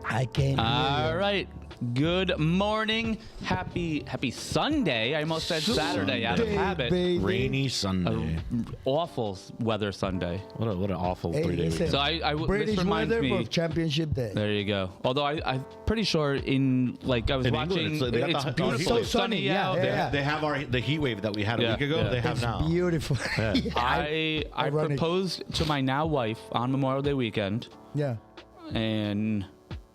I can't hear All you. right. Good morning. Happy Sunday. I almost said Saturday out of Sunday, habit. baby. Rainy Sunday. Awful weather Sunday. What an awful Hey, 3 day listen. weekend. So this British reminds weather me. for Championship Day. There you go. Although I'm pretty sure I was In watching. England, they got the beautiful, heat So wave. sunny, yeah, out. yeah. They have the heat wave that we had a Yeah, week ago. yeah. They have It's now. beautiful. Yeah. Yeah, I Ironic. proposed to my now wife on Memorial Day weekend, yeah. and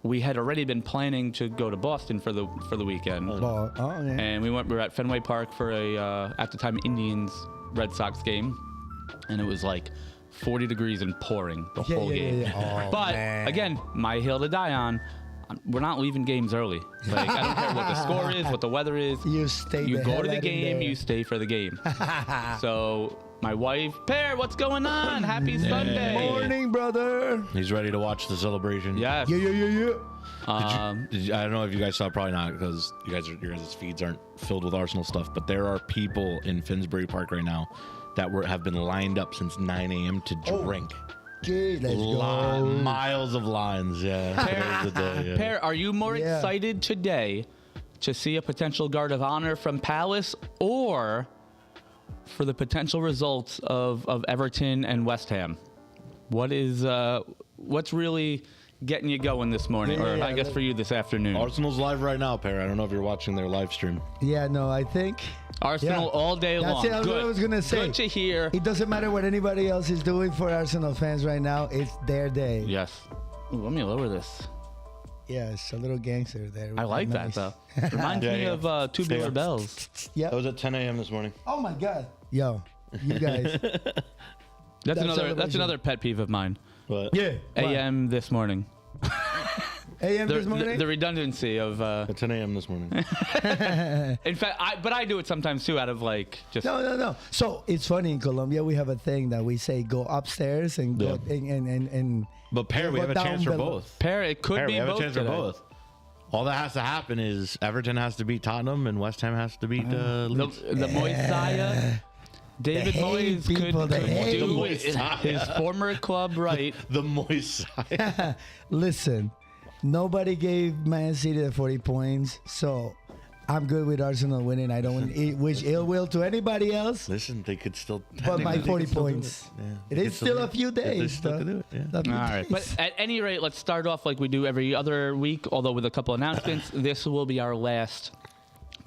we had already been planning to go to Boston for the weekend. Oh, yeah. And we were at Fenway Park for a at the time Indians Red Sox game, and it was like 40 degrees and pouring the whole game. Yeah. Oh, But man. again, my hill to die on. We're not leaving games early. Like I don't care what the score is, what the weather is. You stay You the go hell to the out in game, there. you stay for the game. So my wife, Pore, what's going on? Happy Sunday. Morning, brother. He's ready to watch the celebration. Yes. Yeah. I don't know if you guys saw, probably not, because your guys' feeds aren't filled with Arsenal stuff, but there are people in Finsbury Park right now that have been lined up since 9 a.m. to drink. Okay, let's go. Miles of lines, yeah. Today's the day, yeah. Pore, are you more Yeah. excited today to see a potential guard of honor from Palace or for the potential results of Everton and West Ham? What's really getting you going this morning, or Yeah, I guess for you this afternoon? Arsenal's live right now, Perry. I don't know if you're watching their live stream. Yeah, no, I think Arsenal yeah. all day That's long. it, that's Good. what I was gonna say. Good to hear. it doesn't matter what anybody else is doing for Arsenal fans right now. It's their day. Yes. Ooh, let me lower this. Yeah, it's a little gangster there. I like that Nice. though. Reminds Yeah, me yeah. of Tubular Stay on. Bells. Yeah. That was at 10 a.m. this morning. Oh my God. Yo, you guys. That's That another celebration. pet peeve of mine. But Yeah. AM this morning. AM The, this morning. the redundancy of. at 10 a.m. this morning. In fact, I do it sometimes too, out of like just. No. So it's funny in Colombia we have a thing that we say go upstairs and go and But Perry, we go have a down chance for below. both. Pair, it could Perry, be we have both a chance for today. both. All that has to happen is Everton has to beat Tottenham and West Ham has to beat Leeds. The Moisaya, David The hate Moyes people, could the hate. do The Moisaya. his former club right. The Moisaya. Listen, nobody gave Man City the 40 points, so I'm good with Arsenal winning. I don't wish ill will to anybody else. Listen, they could still. But my they could 40 still do points. Yeah. It They is could still do a few it. They days. still though. could do it. Yeah. A few All right. days. But at any rate, let's start off like we do every other week, although with a couple announcements. This will be our last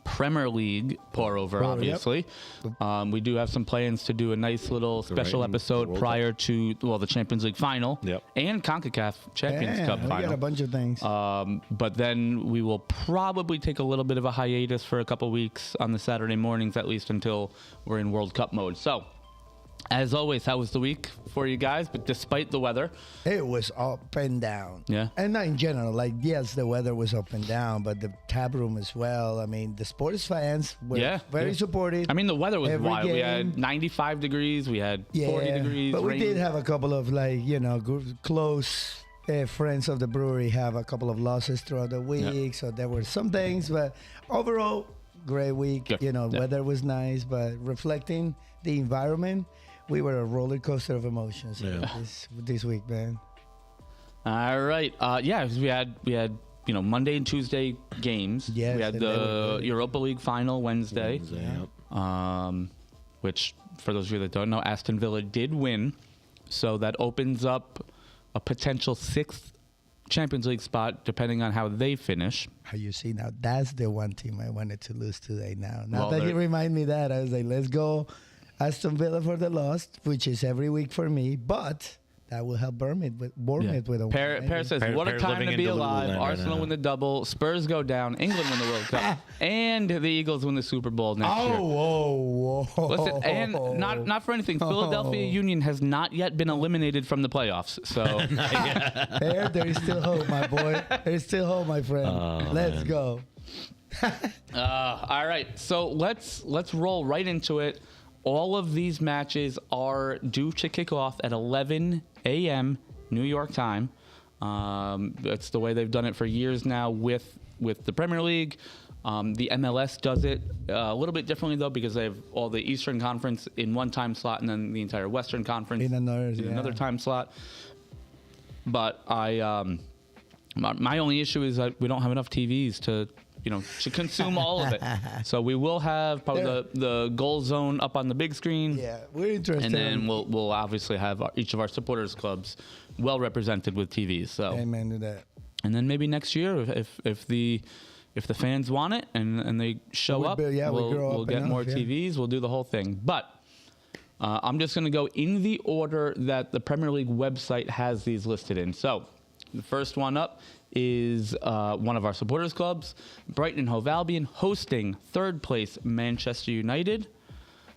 Premier League pour over, Yep. obviously. We do have some plans to do a nice little special right, episode World prior to, the Champions League final Yep. and CONCACAF Champions Yeah, Cup we got a final. bunch of things. But then we will probably take a little bit of a hiatus for a couple weeks on the Saturday mornings, at least until we're in World Cup mode. So, as always, how was the week for you guys? But despite the weather, It was up and down. Yeah. And not in general. Like, yes, the weather was up and down, but the tap room as well. I mean, the sports fans were very supportive. I mean, the weather was Every wild. We had game. 95 degrees. We had 40 degrees. But we rain. did have a couple of, close friends of the brewery have a couple of losses throughout the week. So there were some things, but overall, great week. Good. You know, Yeah. weather was nice, but reflecting the environment, we were a roller coaster of emotions this week, man. All right. We had Monday and Tuesday games. Yes, we had and they were the good. Europa League final Wednesday. Yep. Which, for those of you that don't know, Aston Villa did win. So that opens up a potential 6th Champions League spot, depending on how they finish. How you see now? That's the one team I wanted to lose today. Now Well, that you they're- remind me that, I was like, let's go Aston Villa for the loss, which is every week for me. But that will help Bournemouth with a Paris win. says, Paris- what a Paris time living to in be Delulu alive. land right Arsenal now. win the double. Spurs go down. England win the World Cup. And the Eagles win the Super Bowl next year. Whoa. Listen, and not for anything, Philadelphia Union has not yet been eliminated from the playoffs. So There is still hope, my boy. There is still hope, my friend. Let's go. all right, so let's roll right into it. All of these matches are due to kick off at 11 a.m. New York time. That's the way they've done it for years now with the Premier League. The MLS does it a little bit differently, though, because they have all the Eastern Conference in one time slot and then the entire Western Conference In another, in another time slot. But My only issue is that we don't have enough TVs to consume all of it. So we will have probably the goal zone up on the big screen. Yeah, we're interested. And then we'll obviously have each of our supporters clubs well represented with TVs. So Amen to that. And then maybe next year, if the fans want it and they show up, we'll get more TVs. We'll do the whole thing. But I'm just going to go in the order that the Premier League website has these listed in. So the first one up is one of our supporters clubs, Brighton and Hove Albion, hosting third place Manchester United.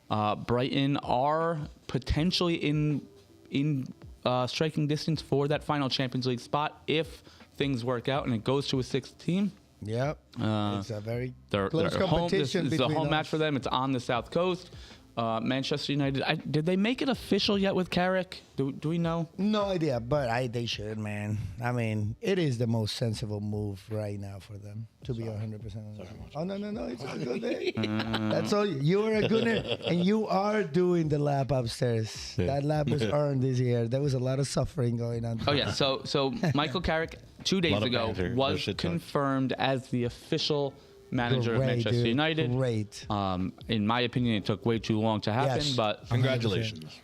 Brighton are potentially in striking distance for that final Champions League spot if things work out and it goes to a sixth team. Yep. It's a very close they're competition. This is a home match for them. It's on the South Coast. Manchester United. Did they make it official yet with Carrick? Do we know? No idea, but they should, man. I mean, it is the most sensible move right now for them to be 100%. Oh no, it's a good day. That's all. You are a gooner, and you are doing the lap upstairs. Yeah. That lap was earned this year. There was a lot of suffering going on. Oh yeah. So Michael Carrick 2 days ago was confirmed as the official manager of Manchester United. Great. In my opinion, it took way too long to happen, but congratulations.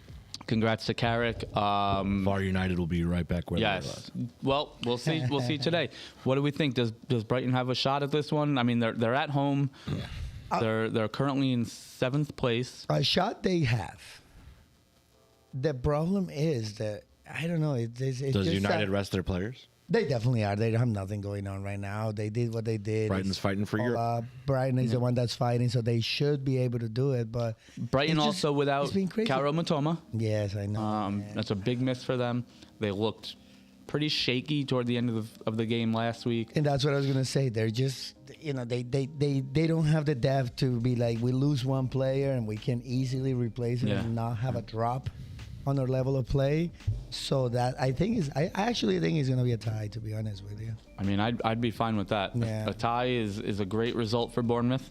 Congrats to Carrick. VAR United will be right back where they were. Well, we'll see. We'll see today. What do we think? Does Brighton have a shot at this one? I mean, they're at home. They're currently in 7th place. A shot they have. The problem is that I don't know. Does United rest their players? They definitely are. They have nothing going on right now. They did what they did. Brighton's fighting for Europe. Brighton is the one that's fighting, so they should be able to do it. But Brighton also without Kaoru Mitoma. Yes, I know. That's a big miss for them. They looked pretty shaky toward the end of the game last week. And that's what I was gonna say. They're just, they don't have the depth to be like, we lose one player and we can easily replace it and not have a drop on their level of play. So that I actually think it's gonna be a tie, to be honest with you. I mean, I'd be fine with that. Yeah. A tie is a great result for Bournemouth.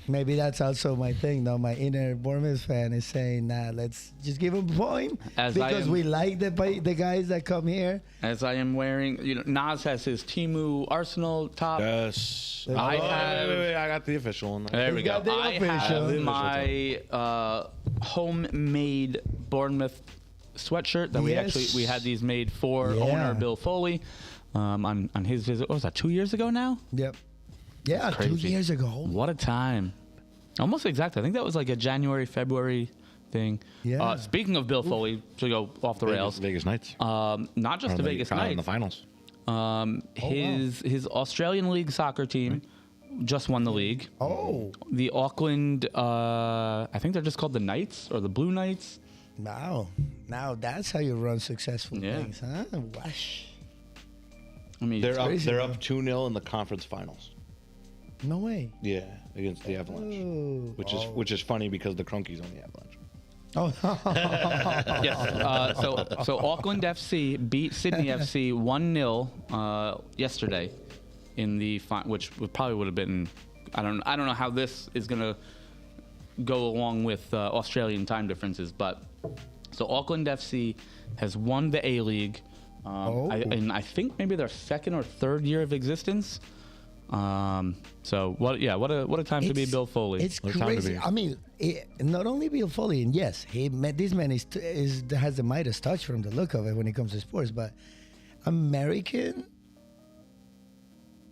Maybe that's also my thing, though. My inner Bournemouth fan is saying, "Nah, let's just give him a point because we like the guys that come here." As I am wearing, Nas has his Timu Arsenal top. Yes. I got the official one. There we go. I have my homemade Bournemouth sweatshirt that we had these made for owner Bill Foley on his visit. What was that, 2 years ago now? Yep. Yeah, 2 years ago. What a time. Almost exactly. I think that was like a January, February thing. Yeah. Speaking of Bill Foley, to go off the rails. Vegas Knights. Not just the Vegas Knights. In the finals. His Australian League soccer team just won the league. Oh. The Auckland, I think they're just called the Knights or the Blue Knights. Wow. Now that's how you run successful things, huh? Wash. I mean, they're up 2-0 in the conference finals. No way. Yeah, against the Avalanche, which is funny because the Crunkies on the Avalanche. Oh. Yes. So Auckland FC beat Sydney FC 1-0 yesterday in the which probably would have been. I don't know how this is gonna go along with Australian time differences, but so Auckland FC has won the A-League, and I think maybe their 2nd or 3rd year of existence. So what a time to be Bill Foley. It's crazy. I mean, not only Bill Foley, and yes, this man has the Midas touch from the look of it when it comes to sports, but American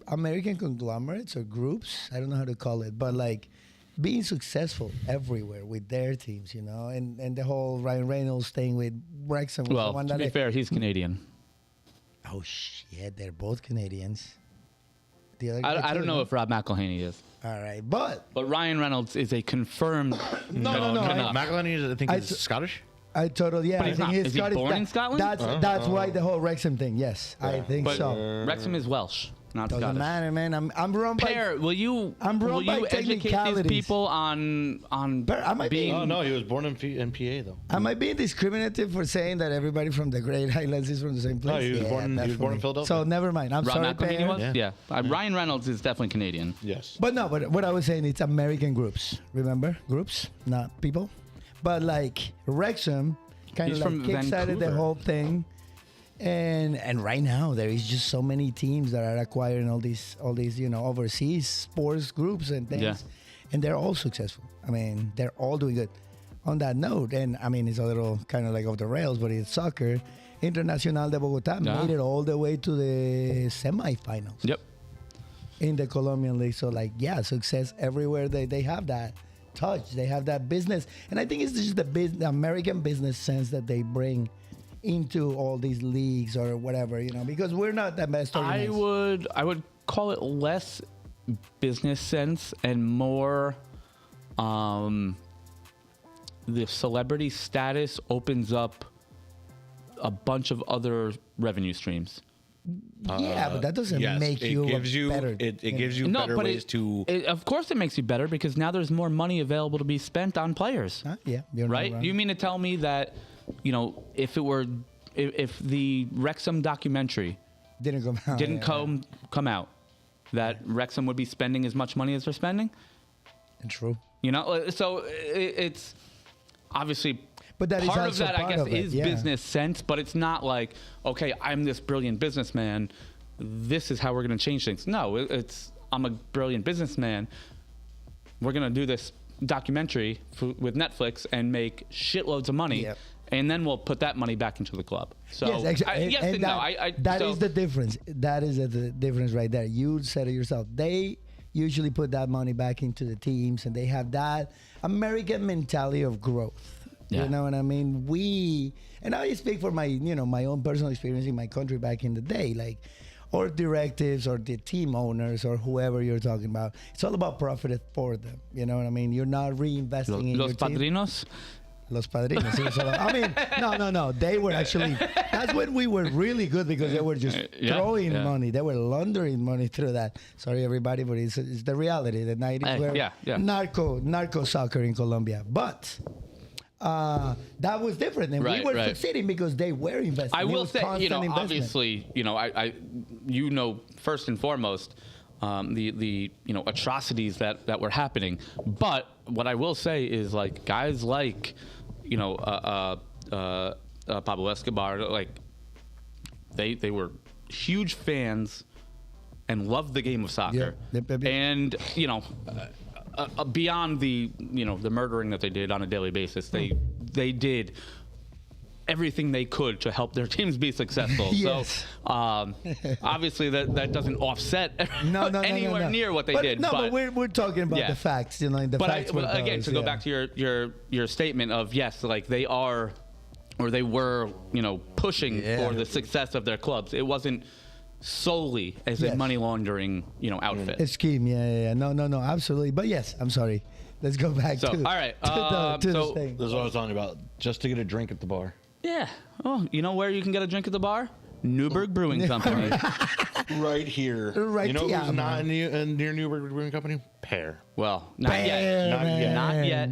conglomerates or groups, I don't know how to call it, but like being successful everywhere with their teams, and the whole Ryan Reynolds thing with Wrexham. Well, to be fair, he's Canadian. Oh shit, they're both Canadians. I don't know if Rob McElhaney is. All right, but Ryan Reynolds is a confirmed. No. McElhaney, I think, is Scottish. I totally, But I think he's is he Scottish. born in Scotland? That's why the whole Wrexham thing. Yes, I think so. Wrexham is Welsh, not Doesn't Scottish. matter, man. I'm wrong by. Pore, will you educate these technicalities. people on being? Oh no, he was born in PA though. Am I being discriminative for saying that everybody from the Great Highlands is from the same place? No, he was born in Philadelphia. So never mind. I'm Rob sorry, McElhaney was? Pore. Yeah. Ryan Reynolds is definitely Canadian. Yes. But what I was saying, it's American groups. Remember, groups, not people. But like Wrexham, kind He's of from like kickstarted the Vancouver. whole thing. And right now there is just so many teams that are acquiring all these overseas sports groups and things, Yeah. and they're all successful. I mean, they're all doing good. On that note, and I mean, it's a little kind of like off the rails, but it's soccer. Internacional de Bogotá made it all the way to the semifinals. Yep. In the Colombian league. So success everywhere. They have that touch. They have that business, and I think it's just the American business sense that they bring into all these leagues or whatever, because we're not the best organized. I would call it less business sense and more the celebrity status opens up a bunch of other revenue streams. Yeah, but that doesn't Yes, make it you gives you better. it gives you better ways to. Of course, it makes you better because now there's more money available to be spent on players. Yeah, you're not Right? wrong. You mean to tell me that, if the Wrexham documentary Didn't come out. didn't come out, that Wrexham would be spending as much money as they're spending? True. So it's obviously But that is part of also that, part I guess, of it, is yeah. business sense, but it's not like, okay, I'm this brilliant businessman. This is how we're going to change things. No, it's I'm a brilliant businessman. We're going to do this documentary with Netflix and make shitloads of money. Yep. And then we'll put that money back into the club. So Yes, exactly. yes and no. That So- is the difference. That is the difference right there. You said it yourself. They usually put that money back into the teams, and they have that American mentality of growth. Yeah. You know what I mean? And I speak for my, my own personal experience in my country back in the day, like, or directives or the team owners or whoever you're talking about. It's all about profit for them. You know what I mean? You're not reinvesting in Los your team. Padrinos? Los Padrinos. It was all- I mean, no. They were actually, that's when we were really good because they were just throwing money. They were laundering money through that. Sorry, everybody, but it's the reality. The 90s were narco soccer in Colombia. But that was different. And we were succeeding because they were investing. I will was say, constant investment. obviously, first and foremost, the atrocities that were happening. But what I will say is, like, guys like, Pablo Escobar, like, they were huge fans and loved the game of soccer. Yeah. And, beyond the murdering that they did on a daily basis, they did everything they could to help their teams be successful. Yes. So obviously that doesn't offset anywhere near what they did. But we're talking about the facts, the facts. But again, to go back to your statement of, yes, like they are, or they were, pushing for the success of their clubs. It wasn't solely as a money laundering, outfit. A scheme, yeah. No, absolutely. But yes, I'm sorry. Let's go back to. All right. To the thing. This is what I was talking about. Just to get a drink at the bar. Yeah. Oh, you know where you can get a drink at the bar? Newburgh Brewing Company. Right here. Right You know here, who's not man. near Newburgh Brewing Company? Pore. Well, not yet. Not yet.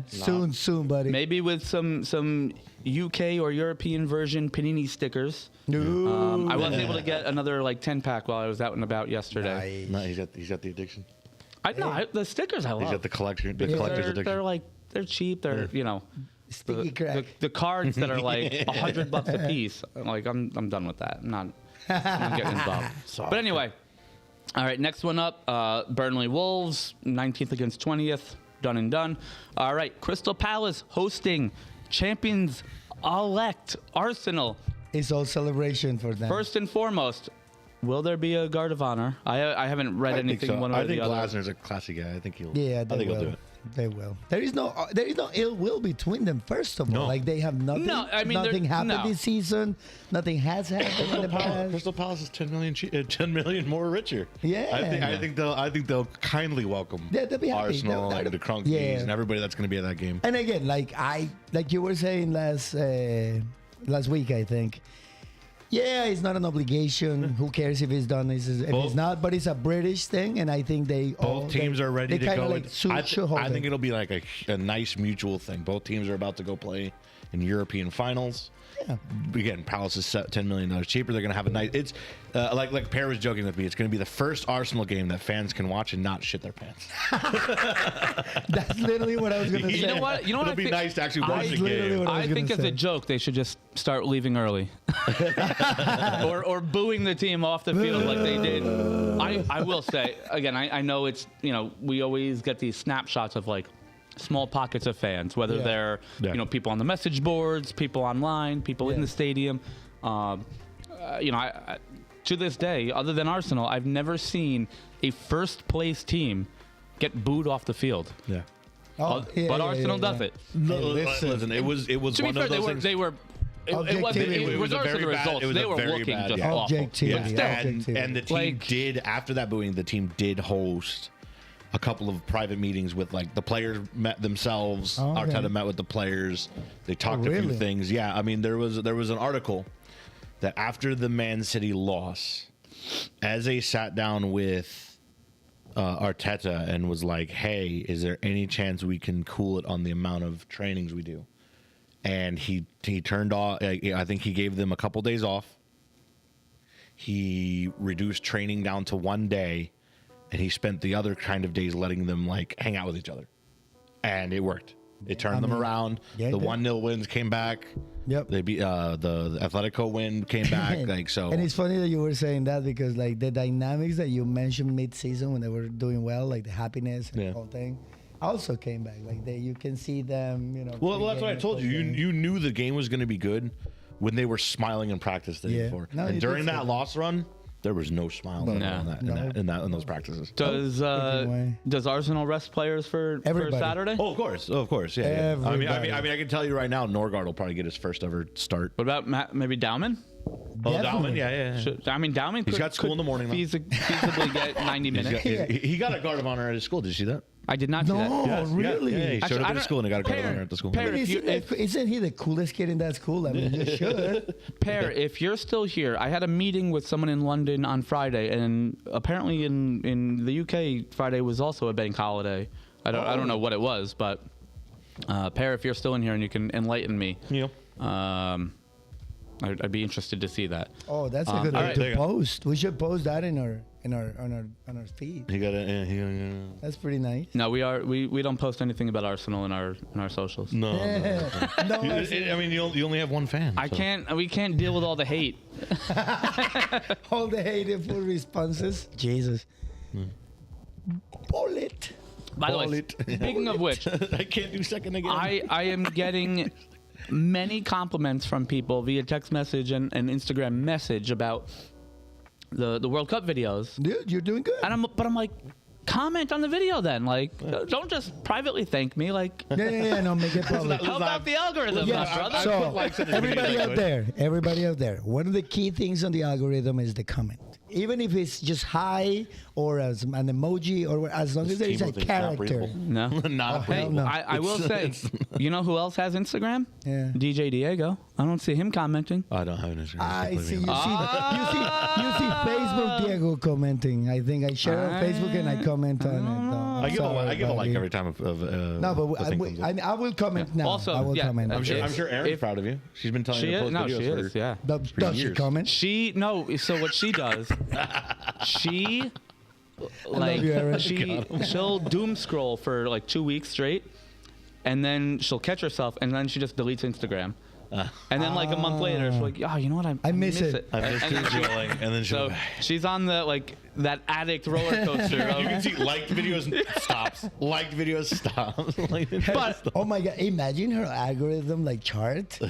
Soon, buddy. Maybe with some UK or European version Panini stickers. No. I wasn't able to get another 10-pack while I was out and about yesterday. No, he's got the addiction. The stickers I love. He's got the collector's addiction. They're cheap. They're Sticky crack. the cards that are like $100 a piece. Like I'm done with that. I'm not getting involved. But anyway, all right. Next one up, Burnley Wolves, 19th against 20th. Done and done. All right, Crystal Palace hosting champions-elect Arsenal. It's all celebration for them. First and foremost, will there be a guard of honor? I haven't read anything one way or the other. I think Glasner's a classy guy. I think he'll. Yeah, I think he'll do it. They will. There is no ill will between them. First of all, No. like they have nothing. No, I mean, nothing happened no. this season. Nothing has happened in the past. Crystal Palace is 10 million more richer. Yeah. I think they'll kindly welcome Yeah, they'll be happy. Arsenal They'll- and the Crunkies yeah. and everybody that's going to be at that game. And again, like you were saying last week, I think. Yeah, it's not an obligation. Who cares if it's done? If it's not, but it's a British thing, and I think Both teams are ready to go. Like I think it'll be like a nice mutual thing. Both teams are about to go play in European finals. Yeah. Again, Palace is set $10 million cheaper. They're going to have a night. It's like Pere was joking with me. It's going to be the first Arsenal game that fans can watch and not shit their pants. That's literally what I was going to say. You know what? It'll I be think? nice to actually watch the literally game. what I think gonna as a say. joke, they should just start leaving early, or booing the team off the field like they did. I will say again, I know it's we always get these snapshots of like small pockets of fans, whether Yeah. they're people on the message boards, people online, people in the stadium. I, to this day, other than Arsenal, I've never seen a first place team get booed off the field. Yeah. Oh, But Arsenal does it. No, listen. listen, it was To be one fair, of those things. they were. It wasn't. Objectivity. It, It was a regardless of the very bad- results, it was they a were very looking bad- just yeah. awful. Objectivity. Still. And the team Like- did, after that booing, the team did host a couple of private meetings with like the players met themselves. Oh, okay. Arteta met with the players. They talked a few really? things. Yeah, I mean there was an article that after the Man City loss, Eze sat down with Arteta and was like, "Hey, is there any chance we can cool it on the amount of trainings we do?" And he turned off. I think he gave them a couple days off. He reduced training down to 1 day, and he spent the other kind of days letting them like hang out with each other, and it worked. It turned them around. yeah, The it did. 1-0 wins came back. Yep. They beat the Atletico win came back. Like so. And it's funny that you were saying that because like the dynamics that you mentioned mid-season when they were doing well, like the happiness and Yeah. the whole thing, also came back. Like you can see them, Well, that's what I pre-game, told you. post-game. You knew the game was going to be good when they were smiling in practice the day Yeah. before. No, you And did during say that that. loss run, there was no smile No. in those practices. Does way. does Arsenal rest players for Everybody. Saturday? Oh, of course, yeah. Yeah. I mean, Everybody. I can tell you right now, Norgard will probably get his first ever start. What about maybe Dowman? Oh, Definitely. Dalman, yeah. Dowman. He's could, got school in the morning, though. Feasibly get 90 He's minutes. got- he got a guard of honor at his school. Did you see that? I did not see that. No, Yes, really? Yeah, he Actually, showed up I at don't- his school and he got a guard of Pear- honor at the school. Pear- I mean, if you- isn't he the coolest kid in that school? I mean, you should. Pear, if you're still here, I had a meeting with someone in London on Friday, and apparently in the UK, Friday was also a bank holiday. I don't know what it was, but Pear, if you're still in here and you can enlighten me, Yeah. I'd be interested to see that. Oh, that's a good all way right, there to you go. post. We should post that on our feed. He got a. Yeah. That's pretty nice. No, we don't post anything about Arsenal in our socials. No. No, I mean, you only have one fan. I so. can't. We can't deal with all the hate. all the hateful responses. Jesus. Bullet. By the way, Bullet. speaking of which, I can't do second again. I am getting many compliments from people via text message and Instagram message about the World Cup videos. Dude, you're doing good. And I'm like, comment on the video then. Like, don't just privately thank me. Like, Yeah, no, make it public. help out the algorithm, Yeah, my brother. so likes in the everybody video, everybody out there, one of the key things on the algorithm is the comment. Even if it's just hi or as an emoji or as long as there is a Team thing's not character. breathable. No. Not hell breathable. no. I will say, you know who else has Instagram? Yeah. DJ Diego. I don't see him commenting. I don't have an Instagram. I see. You Ah. see Facebook Diego commenting. I think I share on Facebook and I comment on it. I give a like buddy. every time No, but the thing comes up. I will comment now. Also, I will yeah, comment. I'm sure Erin's if- proud of you. She's been telling She you to is. post No, videos she for is. Yeah. Does she years. comment? So what she does, she like you, Erin. she'll doom scroll for like 2 weeks straight, and then she'll catch herself, and then she just deletes Instagram. And then like a month later, she's like, "Oh, you know what? I miss it. I missed And her then she- scrolling, and then she'll. So she's on the like that addict roller coaster. You Of, can see liked videos stops. Liked videos stops. but Oh my god! Imagine her algorithm like chart. It's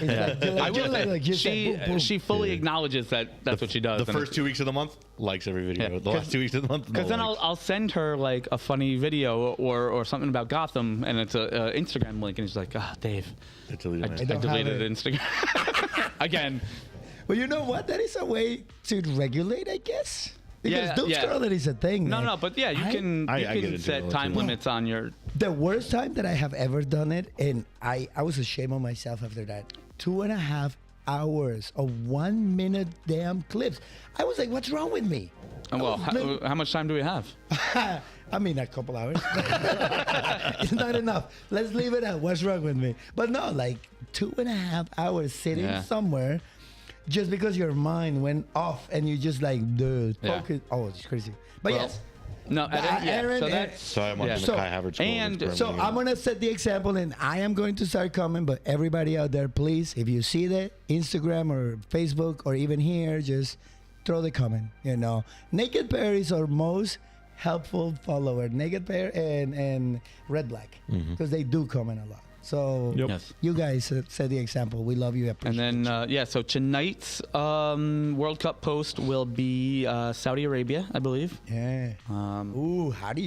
like, I will say just she like, boom, boom. she fully acknowledges that that's what she does. The first 2 weeks of the month likes every video. Yeah. The last 2 weeks of the month. Because then I'll send her like a funny video or something about Gotham, and it's a Instagram link, and she's like, "Ah, Dave, I don't have deleted it." Instagram again." But you know what? That is a way to regulate, I guess. Because Yeah, doom yeah. scroll is a thing. No, man. no, but yeah, you can I get can it, set too. time limits on your. The worst time that I have ever done it, and I was ashamed of myself after that. 2.5 hours of 1 minute damn clips. I was like, what's wrong with me? Well, Like- how much time do we have? I mean, a couple hours. It's not enough. Let's leave it at what's wrong with me. But no, like 2.5 hours sitting Yeah. somewhere just because your mind went off and you just like, dude, Yeah. focus. Oh, it's crazy. But Well, yes. No, Aaron, so Aaron- that's So I'm watching Yeah. the Kai Havertz goal and- against So Birmingham. I'm gonna set the example, and I am going to start coming. But everybody out there, please, if you see that Instagram or Facebook or even here, just throw the comment. Naked Pair is our most helpful follower. Naked Pair and Red Black, because they do comment a lot. So Yes. you guys set the example. We love you. And Appreciate then, so tonight's World Cup post will be Saudi Arabia, I believe. you. Yeah. Ooh, how did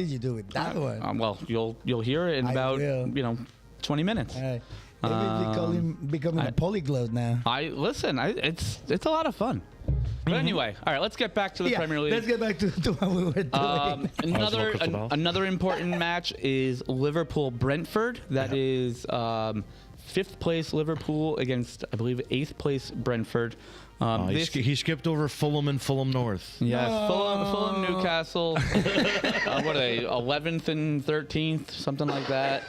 you do with that one? Well, you'll hear it in I about will. 20 minutes. All right. Maybe becoming a polyglot now. It's a lot of fun. But anyway, all right, let's get back to the Premier League. Let's get back to what we were doing. Another important match is Liverpool Brentford. That is 5th place Liverpool against, I believe, 8th place Brentford. He skipped over Fulham and Fulham North. Yes, Fulham, Newcastle. What are they? 11th and 13th, something like that.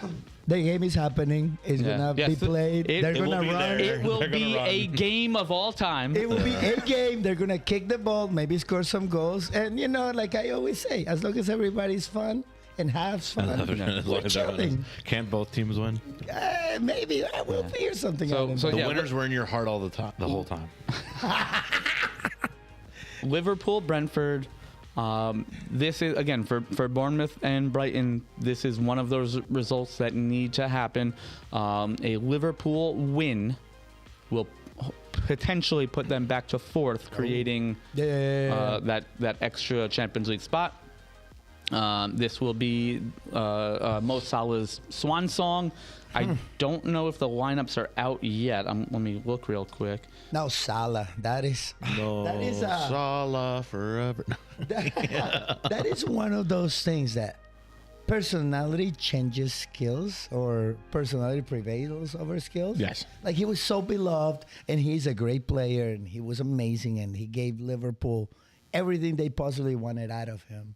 The game is happening. It's gonna be played. They're gonna will be run. there. It will They're gonna be run. a game of all time. It will be a game. They're gonna kick the ball, maybe score some goals, and like I always say, as long as everybody's fun and has fun, As long we're as everyone- chilling. Can't both teams win? Maybe we'll figure something out. So The yeah, winners were in your heart all the time, the whole time. Liverpool, Brentford. This is again for Bournemouth and Brighton. This is one of those results that need to happen. A Liverpool win will potentially put them back to 4th, creating that extra Champions League spot. This will be Mo Salah's swan song. I don't know if the lineups are out yet. Let me look real quick. Now Salah, that is Salah forever. that is one of those things that personality changes skills, or personality prevails over skills. Yes. Like, he was so beloved, and he's a great player, and he was amazing, and he gave Liverpool everything they possibly wanted out of him.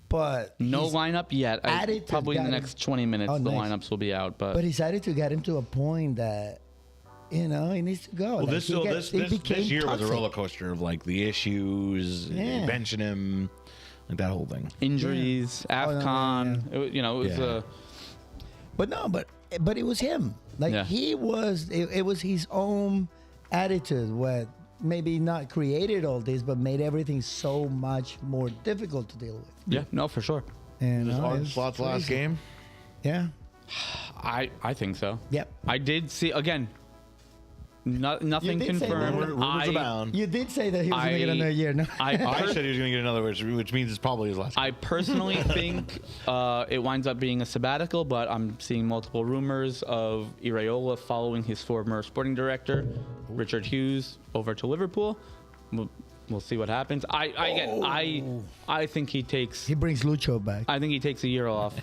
But No his lineup yet. attitude Probably in the got him- next 20 minutes, Oh, the nice. lineups will be out. But his attitude got him to a point that, he needs to go. Well, Like, this he became year was a toxic. roller coaster of like the issues, Yeah. benching him, like that whole thing. injuries, no, AFCON. yeah. It was Yeah. But it was him. Like, Yeah. he was. It was his own attitude what maybe not created all this, but made everything so much more difficult to deal with. yeah, no, for sure. And Was no, Arne it's Slot's last crazy. game? Yeah. I think so. Yep. I did see again. Nothing You did say confirmed. that. Rumors abound. You did say that he was going to get another year. No. I said he was going to get another, which means it's probably his last. I personally think it winds up being a sabbatical, but I'm seeing multiple rumors of Iraola following his former sporting director, Richard Hughes, over to Liverpool. We'll see what happens. I think he takes. He brings Lucho back. I think he takes a year off.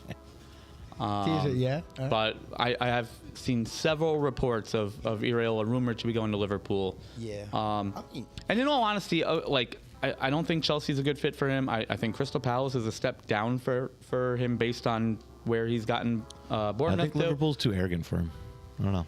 Yeah. But I have seen several reports of Iraola rumored to be going to Liverpool. Yeah. And in all honesty, I don't think Chelsea's a good fit for him. I think Crystal Palace is a step down for him based on where he's gotten Bournemouth. I think to. Liverpool's too arrogant for him. I don't know.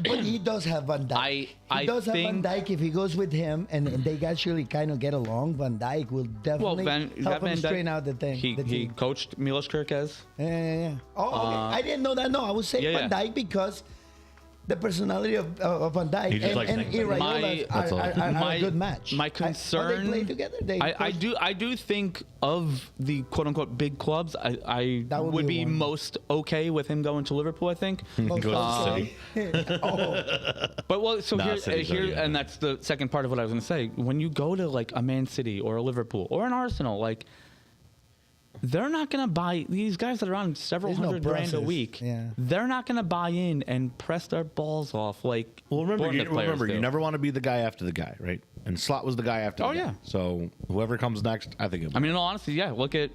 But he does have Van Dijk. He does have Van Dijk. If he goes with him and they actually kind of get along, Van Dijk will definitely help him straighten out the thing. He team. coached Milos Kirkez. Yeah. Oh, okay. I didn't know that. No, I would say Van Dijk because the personality of Van Dijk He just likes and things like Iraola are a good match. My concern. They play together. I do think of the quote unquote big clubs. I That would would be be one. most okay with him going to Liverpool. I think. Goes to City. But well, so Nah, City's here, already in and there. that's the second part of what I was going to say. When you go to like a Man City or a Liverpool or an Arsenal, like they're not going to buy these guys that are on several There's no hundred grand a process. week. Yeah. They're not going to buy in and press their balls off like. Well, remember, Bournemouth players you do. never want to be the guy after the guy, right? And Slot was the guy after. Oh, the guy. yeah. So whoever comes next, I think. I mean, in all honesty, yeah. Look at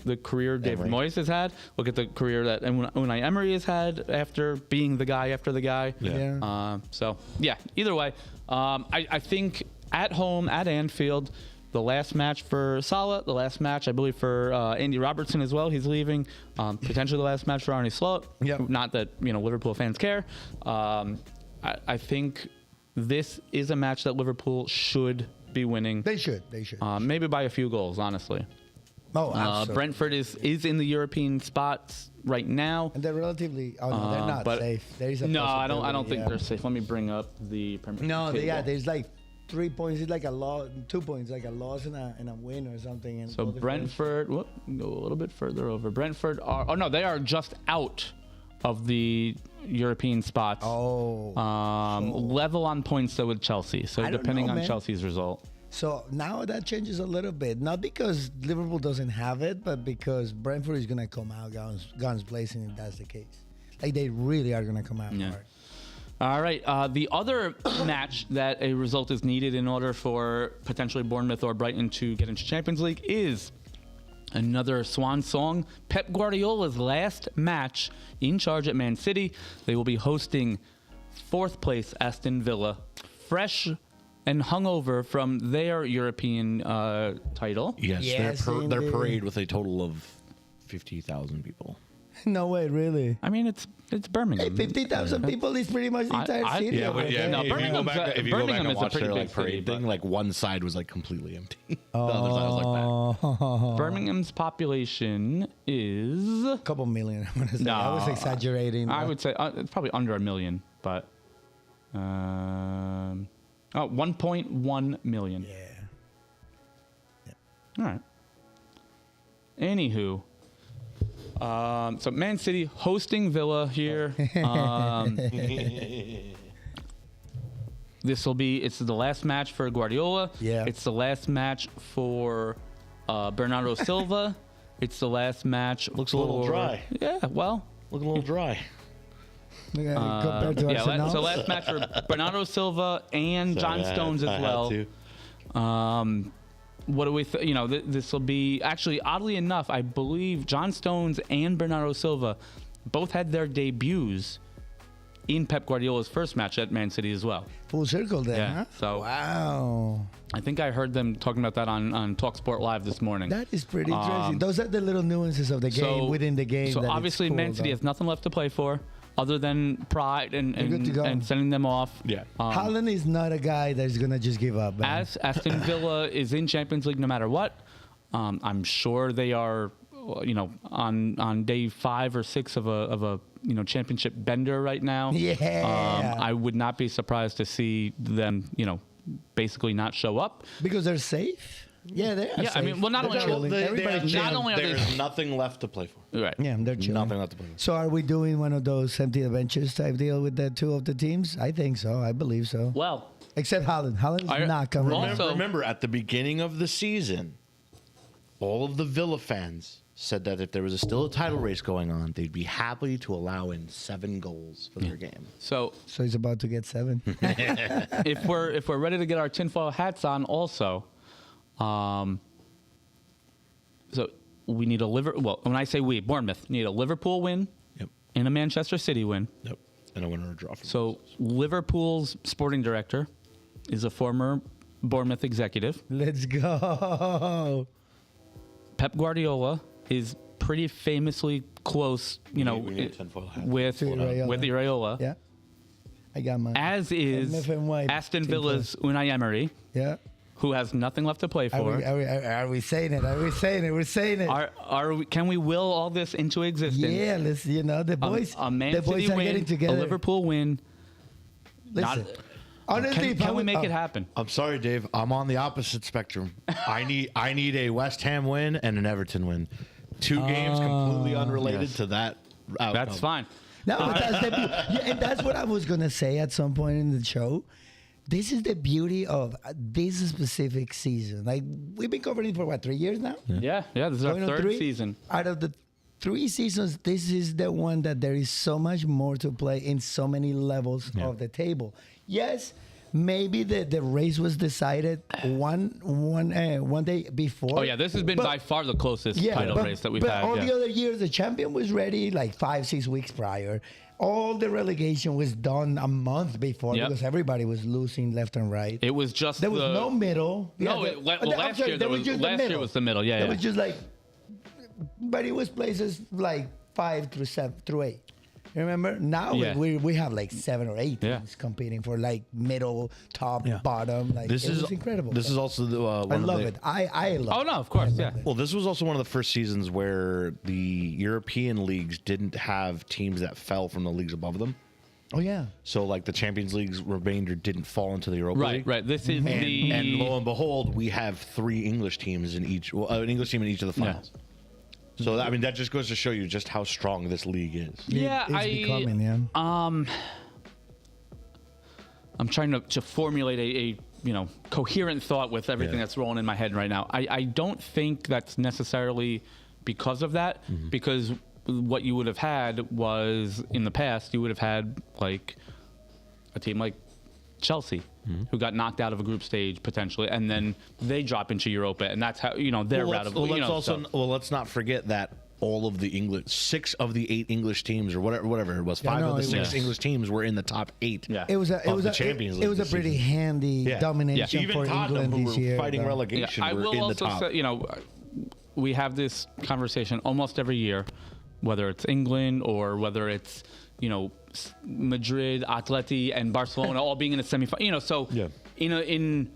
the career David Emery. Moyes has had. Look at the career that Unai Emery has had after being the guy after the guy. Yeah. So yeah. Either way, I think at home at Anfield, the last match for Salah, the last match, I believe, for Andy Robertson as well. He's leaving. Potentially the last match for Arne Slot. Yep. Not that, Liverpool fans care. I think this is a match that Liverpool should be winning. They should. Maybe by a few goals, honestly. Oh, absolutely. Brentford is in the European spots right now. And they're relatively. Oh no, they're not but safe. There is a no, I don't possibility, think they're safe. Let me bring up the Premier No, table. there's like 3 points. It's like a loss, 2 points, like a loss and a win or something. And So both the Brentford, go a little bit further over. Brentford are. Oh no, they are just out of the European spots. Oh. Level on points though with Chelsea. So I don't depending know, on man. Chelsea's result. So now that changes a little bit, not because Liverpool doesn't have it, but because Brentford is gonna come out guns blazing if that's the case. Like they really are gonna come out Yeah. hard. All right. The other match that a result is needed in order for potentially Bournemouth or Brighton to get into Champions League is another swan song. Pep Guardiola's last match in charge at Man City. They will be hosting 4th place Aston Villa, fresh and hungover from their European title. Yes, Yes, their indeed. parade with a total of 50,000 people. No way, really. I mean, it's Birmingham. 50,000 people is pretty much the entire city. yeah, over but there. No, if you go Birmingham's back, a- if you go back Birmingham and is a watch pretty their big like parade city, thing, but- like one side was like completely empty. The other side was like that. Oh, Birmingham's population is. a couple million. I'm gonna say. I was No, exaggerating. I would say it's probably under 1 million, but 1.1 million. Yeah. All right. Anywho, so Man City hosting Villa here. It's the last match for Guardiola. Yeah. It's the last match for Bernardo Silva. It's the last match. Looks a little for- dry. Yeah, well. Looking a little dry. Compared to Arsenal. so last match for Bernardo Silva and John Sorry, Stones I as had well. to. What do we? This will be actually oddly enough. I believe John Stones and Bernardo Silva both had their debuts in Pep Guardiola's first match at Man City as well. Full circle there, Yeah, huh? so- wow. I think I heard them talking about that on TalkSport Live this morning. That is pretty interesting. Those are the little nuances of the game within the game. So that it's obviously, cool, Man City though. has nothing left to play for other than pride and good to go. and sending them off. Yeah. Haaland is not a guy that's gonna just give up. Man. As Aston Villa is in Champions League no matter what, I'm sure they are, on day 5 or 6 of a championship bender right now. Yeah. I would not be surprised to see them, basically not show up. Because they're safe. Yeah, they are. Yeah, I safe. mean, well, not They're only- chilling. Everybody's chilling. not only are they- There's nothing left to play for. Right. Yeah, they're chilling. Nothing left to play for. So are we doing one of those empty adventures type deal with the two of the teams? I think so. I believe so. Well, Except Haaland. Haaland is not coming. Also- Remember, at the beginning of the season, all of the Villa fans said that if there was still a title race going on, they'd be happy to allow in 7 goals for their game. so So he's about to get 7. if we're ready to get our tinfoil hats on, also, so we need when I say we, Bournemouth need a Liverpool win Yep. and a Manchester City win. Yep. And a winner or draw. For So Liverpool's sporting director is a former Bournemouth executive. Let's go. Pep Guardiola is pretty famously close, we need a tinfoil hat. with To Iraola. Iraola. Yeah. I got mine. As is MF&Y Aston tinfoil. Villa's Unai Emery, Yeah. who has nothing left to play Are for. we saying it? Are we saying it? We're saying it. Can we will all this into existence? Yeah, let's, the boys, A Man the boys City are getting win, a together. Liverpool win. Listen, honestly, Can we make it happen? I'm sorry, Dave. I'm on the opposite spectrum. I need a West Ham win and an Everton win. 2 games completely unrelated Yes. to that outcome. That's fine. No, but and that's what I was gonna say at some point in the show. This is the beauty of this specific season. Like we've been covering it for what 3 years now. Yeah. This is our Going on third 3? season. Out of the 3 seasons, this is the one that there is so much more to play in so many levels of the table. Yes, maybe the race was decided one day before. Oh yeah, this has been by far the closest title race that we've had. All yeah. the other years, the champion was ready like 5-6 weeks prior. All the relegation was done a month before because everybody was losing left and right. It was just there was no middle. Last year was the middle. Yeah, it was just like, but it was places like 5 through 8. Remember? Now we have like 7 or 8 teams competing for like middle, top, bottom. Like This is incredible. This is also the I love it. I love it. Oh no, of course, yeah. Well, this was also one of the first seasons where the European leagues didn't have teams that fell from the leagues above them. Oh yeah. So like the Champions League's remainder didn't fall into the Europa League. Right. This is and lo and behold, we have 3 English teams in each. Well, an English team in each of the finals. Yeah. So I mean, that just goes to show you just how strong this league is. Yeah, it's becoming. I'm trying to formulate a coherent thought with everything that's rolling in my head right now. I don't think that's necessarily because of that, because what you would have had was in the past you would have had like a team like Chelsea, who got knocked out of a group stage potentially, and then they drop into Europa, and that's how they're out of. Let's not forget that all of the 6 of the 8 English teams, or whatever it was, 5 of the 6 English teams were in the top 8. Yeah, it was a Champions League. It was a pretty handy domination Even for Tottenham, England who this were year. fighting relegation, I were will in the also top. say, we have this conversation almost every year, whether it's England or whether it's Madrid, Atleti, and Barcelona all being in a semifinal. So in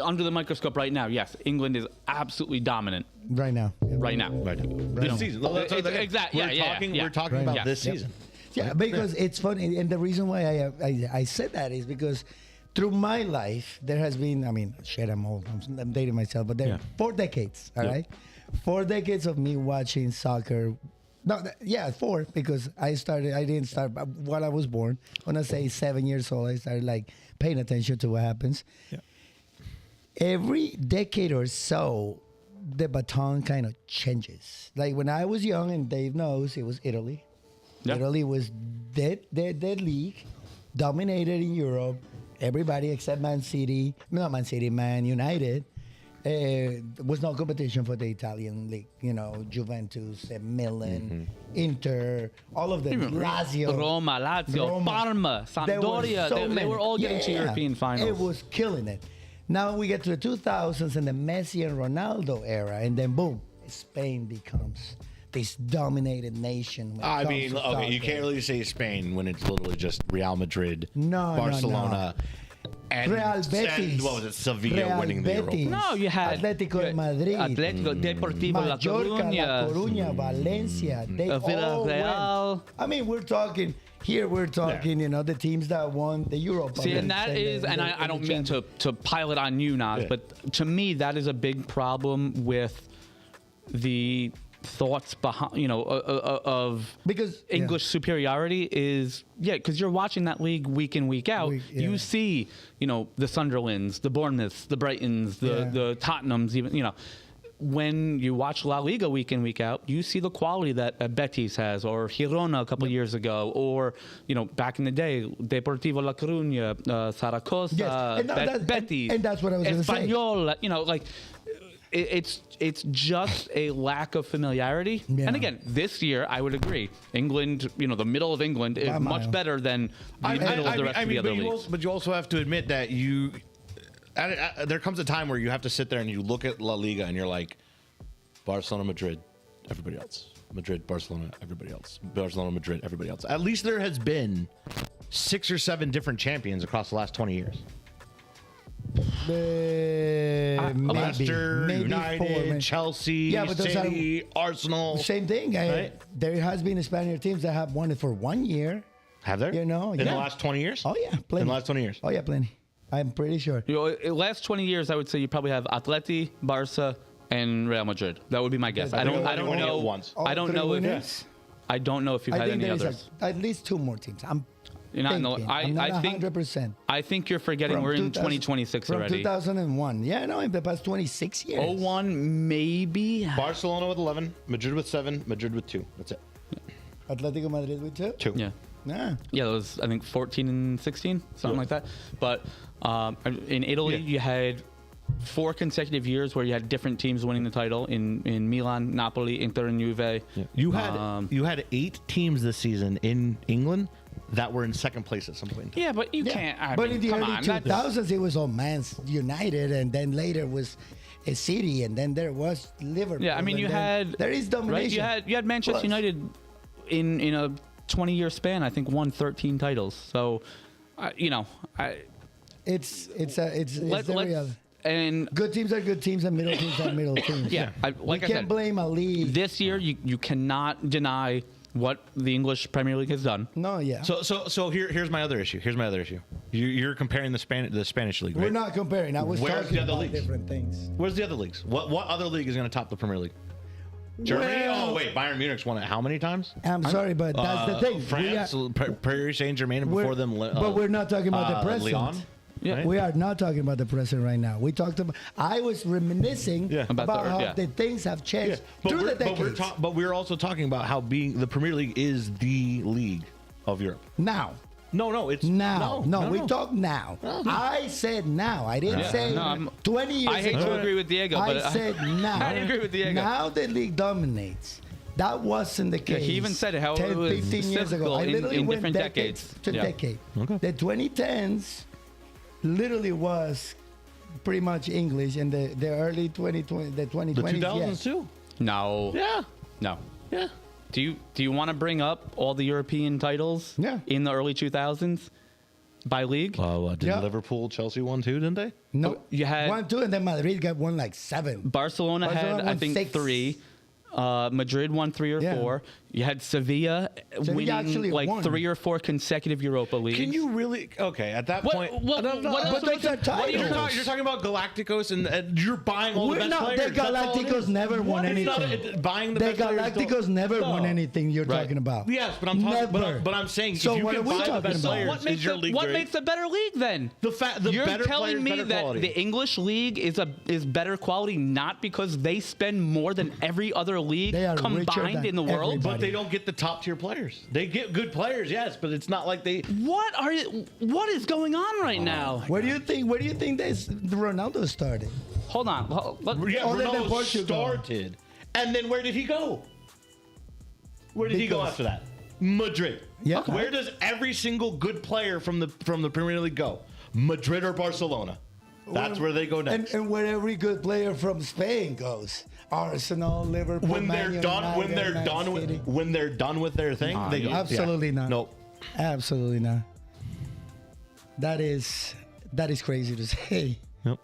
under the microscope right now, yes, England is absolutely dominant. Right now. This season. Exactly. We're talking about this season. Yeah, because it's funny, and the reason why I said that is because through my life there has been, I'm old, I'm dating myself, but there are 4 decades, all right? 4 decades of me watching soccer. No, 4, because I didn't start while I was born. When I say 7 years old, I started like paying attention to what happens. Yeah. Every decade or so, the baton kind of changes. Like when I was young, and Dave knows, it was Italy. Yeah. Italy was dead league, dominated in Europe. Everybody except Man United. Was no competition for the Italian league. Juventus, Milan, Inter, all of them. Lazio, Roma, Parma, Sampdoria. They were all getting to European finals. It was killing it. Now we get to the 2000s and the Messi and Ronaldo era, and then boom, Spain becomes this dominated nation. You can't really say Spain when it's literally just Real Madrid, Barcelona. And Real Betis. And what was it? Sevilla winning the Europa. No, you had Atletico de Madrid, Deportivo La Coruña, Valencia. They all went. We're talking the teams that won the Europa. See, and that is, and I don't mean to pile it on you, Nas, but to me that is a big problem with the thoughts behind of because English superiority is because you're watching that league week in, week out. You see the Sunderlands, the Bournemouths, the Brightons, the Tottenhams, even when you watch La Liga week in, week out, you see the quality that Betis has, or Girona a couple of years ago, or back in the day, Deportivo La Coruña, Zaragoza, Betis, and that's what I was going to say. Espanyol, it's just a lack of familiarity. Yeah. And again, this year I would agree, England, the middle of England is much better than the middle of the rest of the other leagues. But you also have to admit that there comes a time where you have to sit there and you look at La Liga and you're like, Barcelona, Madrid, everybody else. Madrid, Barcelona, everybody else. Barcelona, Madrid, everybody else. At least there has been 6 or 7 different champions across the last 20 years. Leicester, United, 4, Chelsea, City, Arsenal. Same thing. Right? There has been Spanish teams that have won it for 1 year. Have there? In the last 20 years? Oh, yeah. Plenty. In the last 20 years? Oh, yeah, plenty. I'm pretty sure. Last 20 years, I would say you probably have Atleti, Barca, and Real Madrid. That would be my guess. I don't know. Once. I don't know if you've had any others. At least 2 more teams. You're not I'm not 100%. I think you're forgetting we're in 2026 already. From 2001. Yeah, no, in the past 26 years. 01, maybe. Barcelona with 11, Madrid with 7, Madrid with 2. That's it. Atletico Madrid with 2? 2. Yeah. Yeah. Yeah, it was I think 14 and 16, something like that. But in Italy, you had 4 consecutive years where you had different teams winning the title in Milan, Napoli, Inter, and Juve. Yeah. You had 8 teams this season in England that were in second place at some point. Yeah, but you can't. I But mean, in the come early on, 2000s, it was all Manchester United, and then later was a City, and then there was Liverpool. Yeah, I mean, and you then had there is domination. Right? You had Manchester Plus. United in a 20-year span. I think won 13 titles. So, It's let's very other. and Good teams are good teams, and middle teams are middle teams. yeah, like we I can't said, blame a league. this year you cannot deny what the English Premier League has done. No, yeah. So here's my other issue. You're comparing the Spanish league. Right? We're not comparing. I was Where's talking the other about leagues? different things. Where's the other leagues? What other league is going to top the Premier League? Germany? Well- Oh wait, Bayern Munich's won it how many times? I'm sorry, but that's the thing. France, Paris Saint-Germain, and before them. But we're not talking about the present. Lyon. Yeah. Right? We are not talking about the present right now. We talked about. I was reminiscing Yeah. about how yeah. the things have changed But through we're, the but, we're decades. but we're also talking about how being the Premier League is the league of Europe. Now, No, it's now, no, we no. talk now. I said now. I didn't say no, I'm- 20 years I hate ago. to agree with Diego, I but said now. I agree with Diego. Now the league dominates. That wasn't the Yeah, case. he even said it, how it 10, was 15 years ago. cyclical I in- literally in went different decades. to Yeah. decade. Okay. The 2010s literally was pretty much English, and the early 2020, the 2020s. The 2000s yes. too. No. Yeah, No. yeah. Do you want to bring up all the European titles Yeah. in the early 2000s by league? Did Yeah. Liverpool, Chelsea won too, didn't they? No, You had- 1, 2, and then Madrid got one like 7. Barcelona Barcelona had, I won think, 6. 3. Madrid won 3 or Yeah. 4. You had Sevilla winning actually like won. 3 or 4 consecutive Europa leagues. Can you really? Okay, at that point. what No, no, else but those are What you're, titles. you're talking about Galacticos, and you're buying all the We're best not. players. The That's all it Galacticos is. never won It's not- anything. buying the The best players Galacticos don't- never won No. anything you're Right. talking about. Yes, but I'm talking. Never. But I'm saying, So if you what can are we buy the talking best about? players, what makes is your a, league what great? makes a better league then? The You're better telling players, me better that quality. the English league is better quality not because they spend more than every other league They are richer combined than in the world? everybody. But they don't get the top tier players. They get good players, yes, but it's not like they. What is going on right now? Where do you think this Ronaldo started? Hold on. Yeah, Other than Ronaldo Portugal. started, and then where did he go? Where did he go Because- after that? Madrid. Yeah. Okay. Where does every single good player from the Premier League go? Madrid or Barcelona? That's where they go next. And where every good player from Spain goes. Arsenal, Liverpool, when Man they're done, when United, they're Man done City. when they're done with their thing, they go. Absolutely yeah. not. Nope. Absolutely not. That is crazy to say. Nope.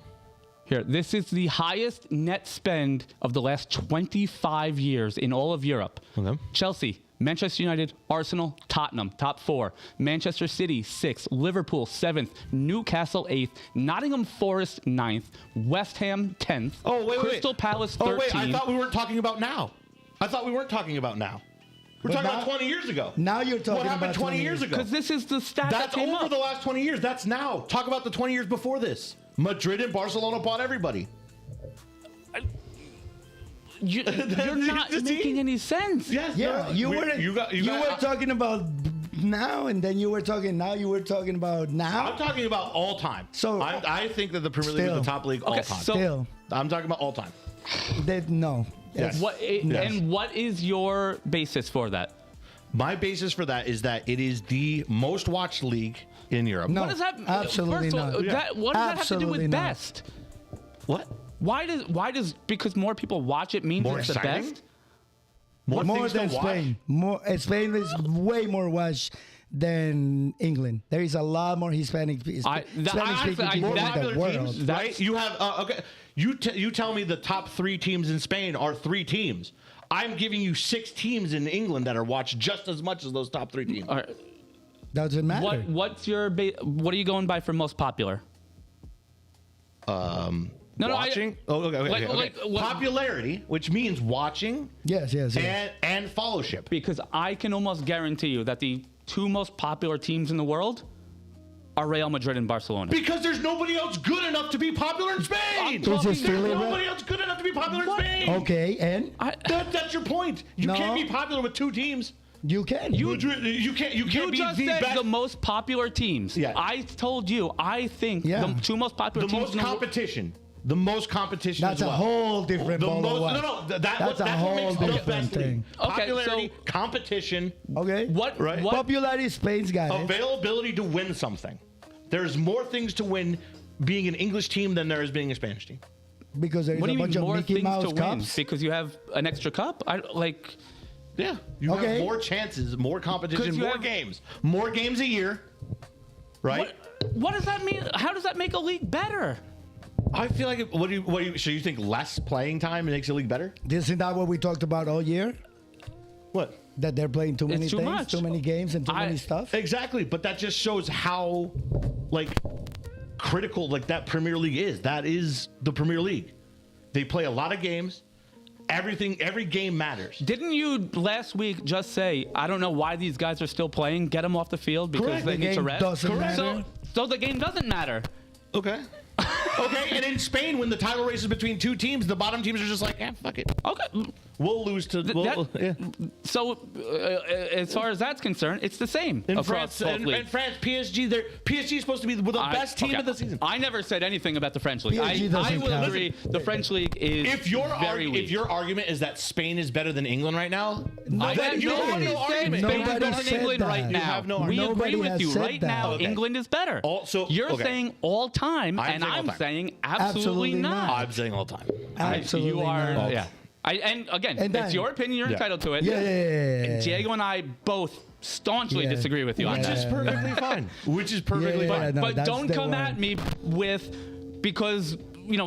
Here, this is the highest net spend of the last 25 years in all of Europe. Okay. Chelsea, Manchester United, Arsenal, Tottenham, top 4. Manchester City, 6th. Liverpool, 7th. Newcastle, 8th. Nottingham Forest, 9th. West Ham, 10th. Oh wait, Crystal Palace, 13th. Oh wait, I thought we weren't talking about now. We're talking about But talking now- about 20 years ago. Now you're talking What happened about 20 years ago? Because this is the stat That's that came over up. the last 20 years. That's now. Talk about the 20 years before this. Madrid and Barcelona bought everybody. You're not See? making any sense. Yes. Yeah, you were got- talking about now, and then you were talking about now. I'm talking about all time. So- I think that the Premier League is Still. the top league all Okay, time. so- Still, I'm talking about all time. no. Yes. And what is your basis for that? My basis for that is that it is the most watched league in Europe. No. What does that? absolutely first of all, not. what does that have to do Absolutely with not. best? What? Why does because more people watch it means More it's the exciting? best? More More things to than watch? Spain. Spain is way more watched than England. There is a lot more Hispanic speaking honestly, people More in popular the world. teams, right? You have okay. You tell me the top 3 teams in Spain are 3 teams. I'm giving you 6 teams in England that are watched just as much as those top 3 teams. All right. Doesn't matter. What's your what are you going by for most popular? No, Watching? Okay. Like, what- Popularity, which means watching Yes. and fellowship. Because I can almost guarantee you that the 2 most popular teams in the world are Real Madrid and Barcelona. Because there's nobody else good enough to be popular in Spain. I'm Is it talking- still There's in nobody else good enough to be popular What? in Spain. Okay, and I- That's your point. You No. can't be popular with 2 teams. You can. You can't. You You can't be just the said best. the most popular teams. Yeah. I told you, I think the two most popular The teams most in the competition. The most competition. That's as a well. whole different The ball of most. wax. No. That's a what whole makes the different best thing. league. Okay, Popularity, so- competition, Okay. What? Right. What? Popularity, Spain's got it. availability to win something. There's more things to win being an English team than there is being a Spanish team. Because there's What do a you bunch mean of more Mickey things Mouse to win? cups. Because you have an extra cup? Yeah, you Okay. have more chances, more competition, 'Cause you more have- games, more games a year, right? What does that mean? How does that make a league better? I feel like what do you so you think less playing time makes the league better? Isn't that what we talked about all year? What? That they're playing too many too things, much. too many games, and too many stuff. Exactly, but that just shows how like critical like that Premier League is. That is the Premier League. They play a lot of games. Every game matters. Didn't you last week just say, I don't know why these guys are still playing, get them off the field because Correct. they The need to game rest? doesn't Correct. matter. So the game doesn't matter. Okay. Okay, and in Spain, when the title race is between two teams, the bottom teams are just like, fuck it. Okay. We'll lose to. Yeah. So as far as that's concerned, it's the same In across France, both in leagues. France, PSG is supposed to be the best team Okay. of the season. I never said anything about the French league. PSG I doesn't will count. agree. The French league is If your very weak. if your argument is that Spain is better than England right now, I then have you have nobody no said argument. Spain is Nobody better than said England that. right You now. have no we argument. agree Nobody with has you. said Right that. now, Okay. England is better. You're okay. saying all time, I'm and saying all I'm time. saying absolutely Absolutely not. not. I'm saying all the time. Absolutely You are, not. yeah. And again, And it's then- your opinion. You're Yeah. entitled to it. Yeah. Diego and I both staunchly Yeah. disagree with you on Which that. is perfectly fine. Which is perfectly Yeah, fine. no, but that's don't the come one. at me with because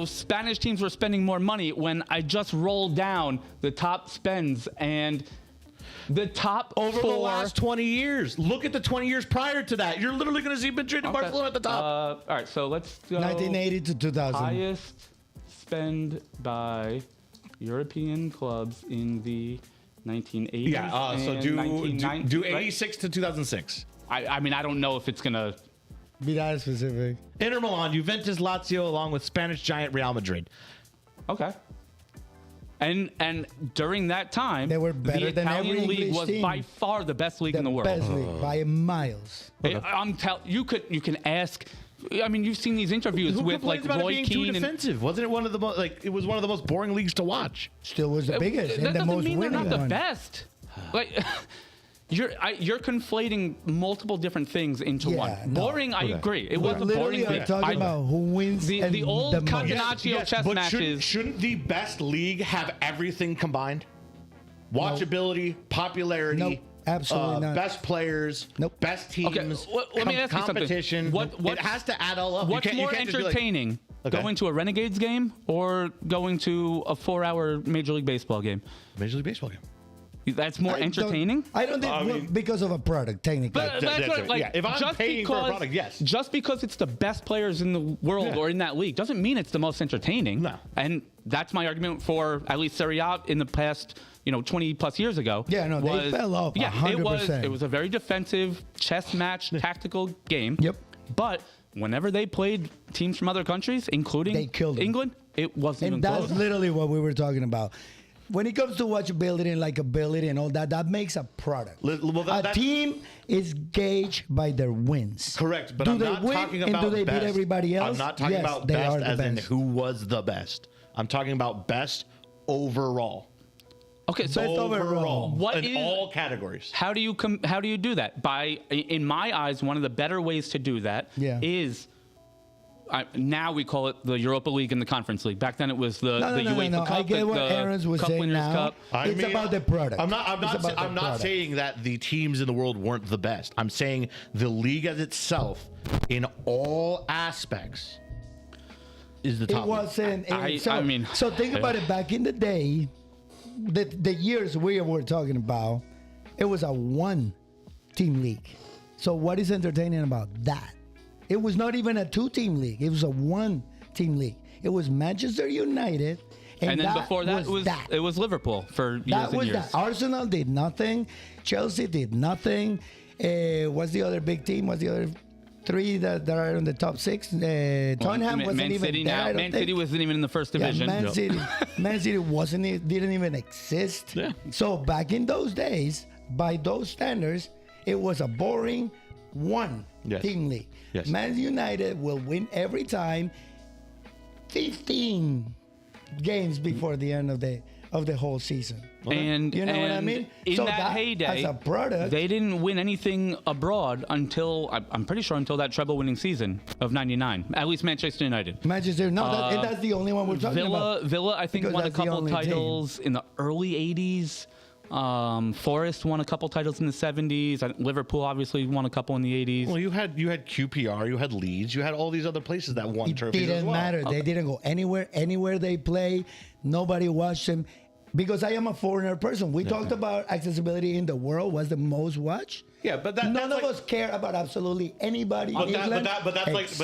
Spanish teams were spending more money when I just rolled down the top spends and the top Over four. the last 20 years. Look at the 20 years prior to that. You're literally going to see Madrid and Okay. Barcelona at the top. All right, so let's go. 1980 to 2000. Highest spend by European clubs in the 1980s. Yeah, so and do 1990s, right? 86 to 2006. I mean, I don't know if it's gonna. Be that specific. Inter Milan, Juventus, Lazio, along with Spanish giant Real Madrid. Okay. And during that time, They were better the than every Italian league English was team. by far the best league The in the world. best league by miles. You can ask. I mean, you've seen these interviews Who with like complains about it Roy being too Keane and. defensive? Wasn't it one of the most it was one of the most boring leagues to watch? Still was the biggest That and the doesn't most mean they're winning not the one. best. Like you're conflating multiple different things into Yeah, one. no. Boring, I Okay. agree. It We was a literally boring are league. talking about who wins the and old the most. Catenaccio chess but matches. shouldn't the best league have everything combined? Watchability, popularity, Nope, absolutely not. best players, Nope. best teams, Okay, let me ask you something. competition. It has to add all up. What's you more can't just be like- entertaining? Okay. Going to a Renegades game or going to a 4-hour Major League Baseball game? Major League Baseball game. That's more entertaining? I don't think I mean- because of a product, technically. But that's what, like, yeah, if I'm just paying for a because- product, yes. Just because it's the best players in the world Yeah. or in that league doesn't mean it's the most entertaining. No. And that's my argument for at least Serie A in the past, 20 plus years ago. Yeah, no, they fell off Yeah, 100%. it was a very defensive chess match tactical game. Yep. But whenever they played teams from other countries, including They killed them. England, it wasn't And even that's close. literally what we were talking about. When it comes to watchability and likability and all that, that makes a product. Well, A team is gauged by their wins. Correct, but do I'm they not win talking and about do they best. beat everybody else? I'm not talking Yes, about they best are the as in best. who was the best. I'm talking about best overall. Okay, so Best overall. What in is- all categories. How do you do that? In my eyes, one of the better ways to do that is now we call it the Europa League and the Conference League. Back then it was the UEFA Cup. I get what the Aaron's was Cup saying Winners' now. Cup. It's about the product. I'm It's about the not product. saying that the teams in the world weren't the best. I'm saying the league as itself, in all aspects, is the It top. wasn't. I mean- so think about it. Back in the day, the years we were talking about, it was a one-team league. So what is entertaining about that? It was not even a two-team league. It was a one-team league. It was Manchester United, And then that before that, it was Liverpool for years that and was years. that. Arsenal did nothing. Chelsea did nothing. What's the other big team? What's the other three that are in the top six? Tottenham wasn't Man even City there. I now. don't Man think. City wasn't even in the first Yeah, division. Man City didn't even exist. Yeah. So back in those days, by those standards, it was a boring one-team league. Yes. Man United will win every time 15 games before the end of the whole season. And You know what I and mean? In So that heyday, as a product, they didn't win anything abroad until I'm pretty sure until that treble-winning season of '99. At least Manchester United. Manchester, and that's the only one we're talking about. Villa, I think Because won a that's the couple only titles in the early '80s. Forest won a couple titles in the '70s. Liverpool obviously won a couple in the '80s. Well, you had QPR, you had Leeds, you had all these other places that won It trophies didn't as well. matter. They didn't go anywhere. Anywhere they play, nobody watched them. Because I am a foreigner person. We talked about accessibility in the world was the most watched. Yeah, but None of us care about absolutely anybody in England. But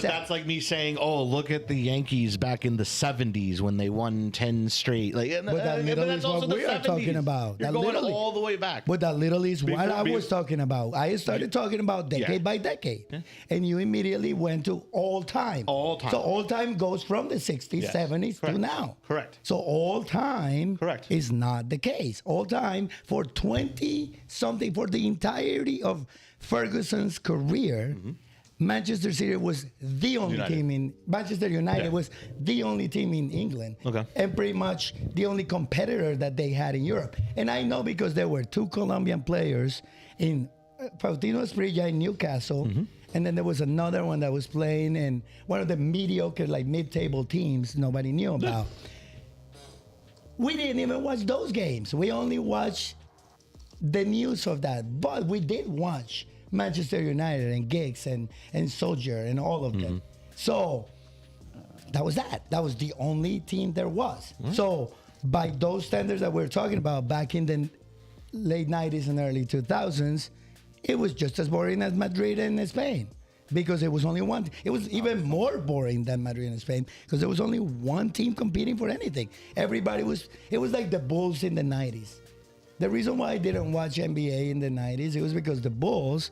that's like me saying, oh, look at the Yankees back in the '70s when they won 10 straight. Like, But that literally that's is also what the we are 70s. talking about. You're That going literally- all the way back. But that literally is what I Before- was talking about. I started talking about decade by decade. And you immediately went to all time. All time. So all time goes from the 60s, Yes. 70s Correct. to now. Correct. So all time Correct. is not the case. All time for 20 something, for the entirety of Ferguson's career, Manchester City was the only United. team in Manchester United Yeah. was the only team in England, Okay. and pretty much the only competitor that they had in Europe. And I know because there were two Colombian players in Faustino Esprilla in Newcastle, and then there was another one that was playing in one of the mediocre, like mid-table teams nobody knew about. We didn't even watch those games. We only watched the news of that, but we did watch Manchester United and Giggs and Soldier and all of them. So that was that. That was the only team there was. So by those standards that we're talking about back in the late 90s and early 2000s, it was just as boring as Madrid and Spain because it was only one. It was even more boring than Madrid and Spain because there was only one team competing for anything. Everybody was, it was like the Bulls in the 90s. The reason why I didn't watch NBA in the 90s, it was because the Bulls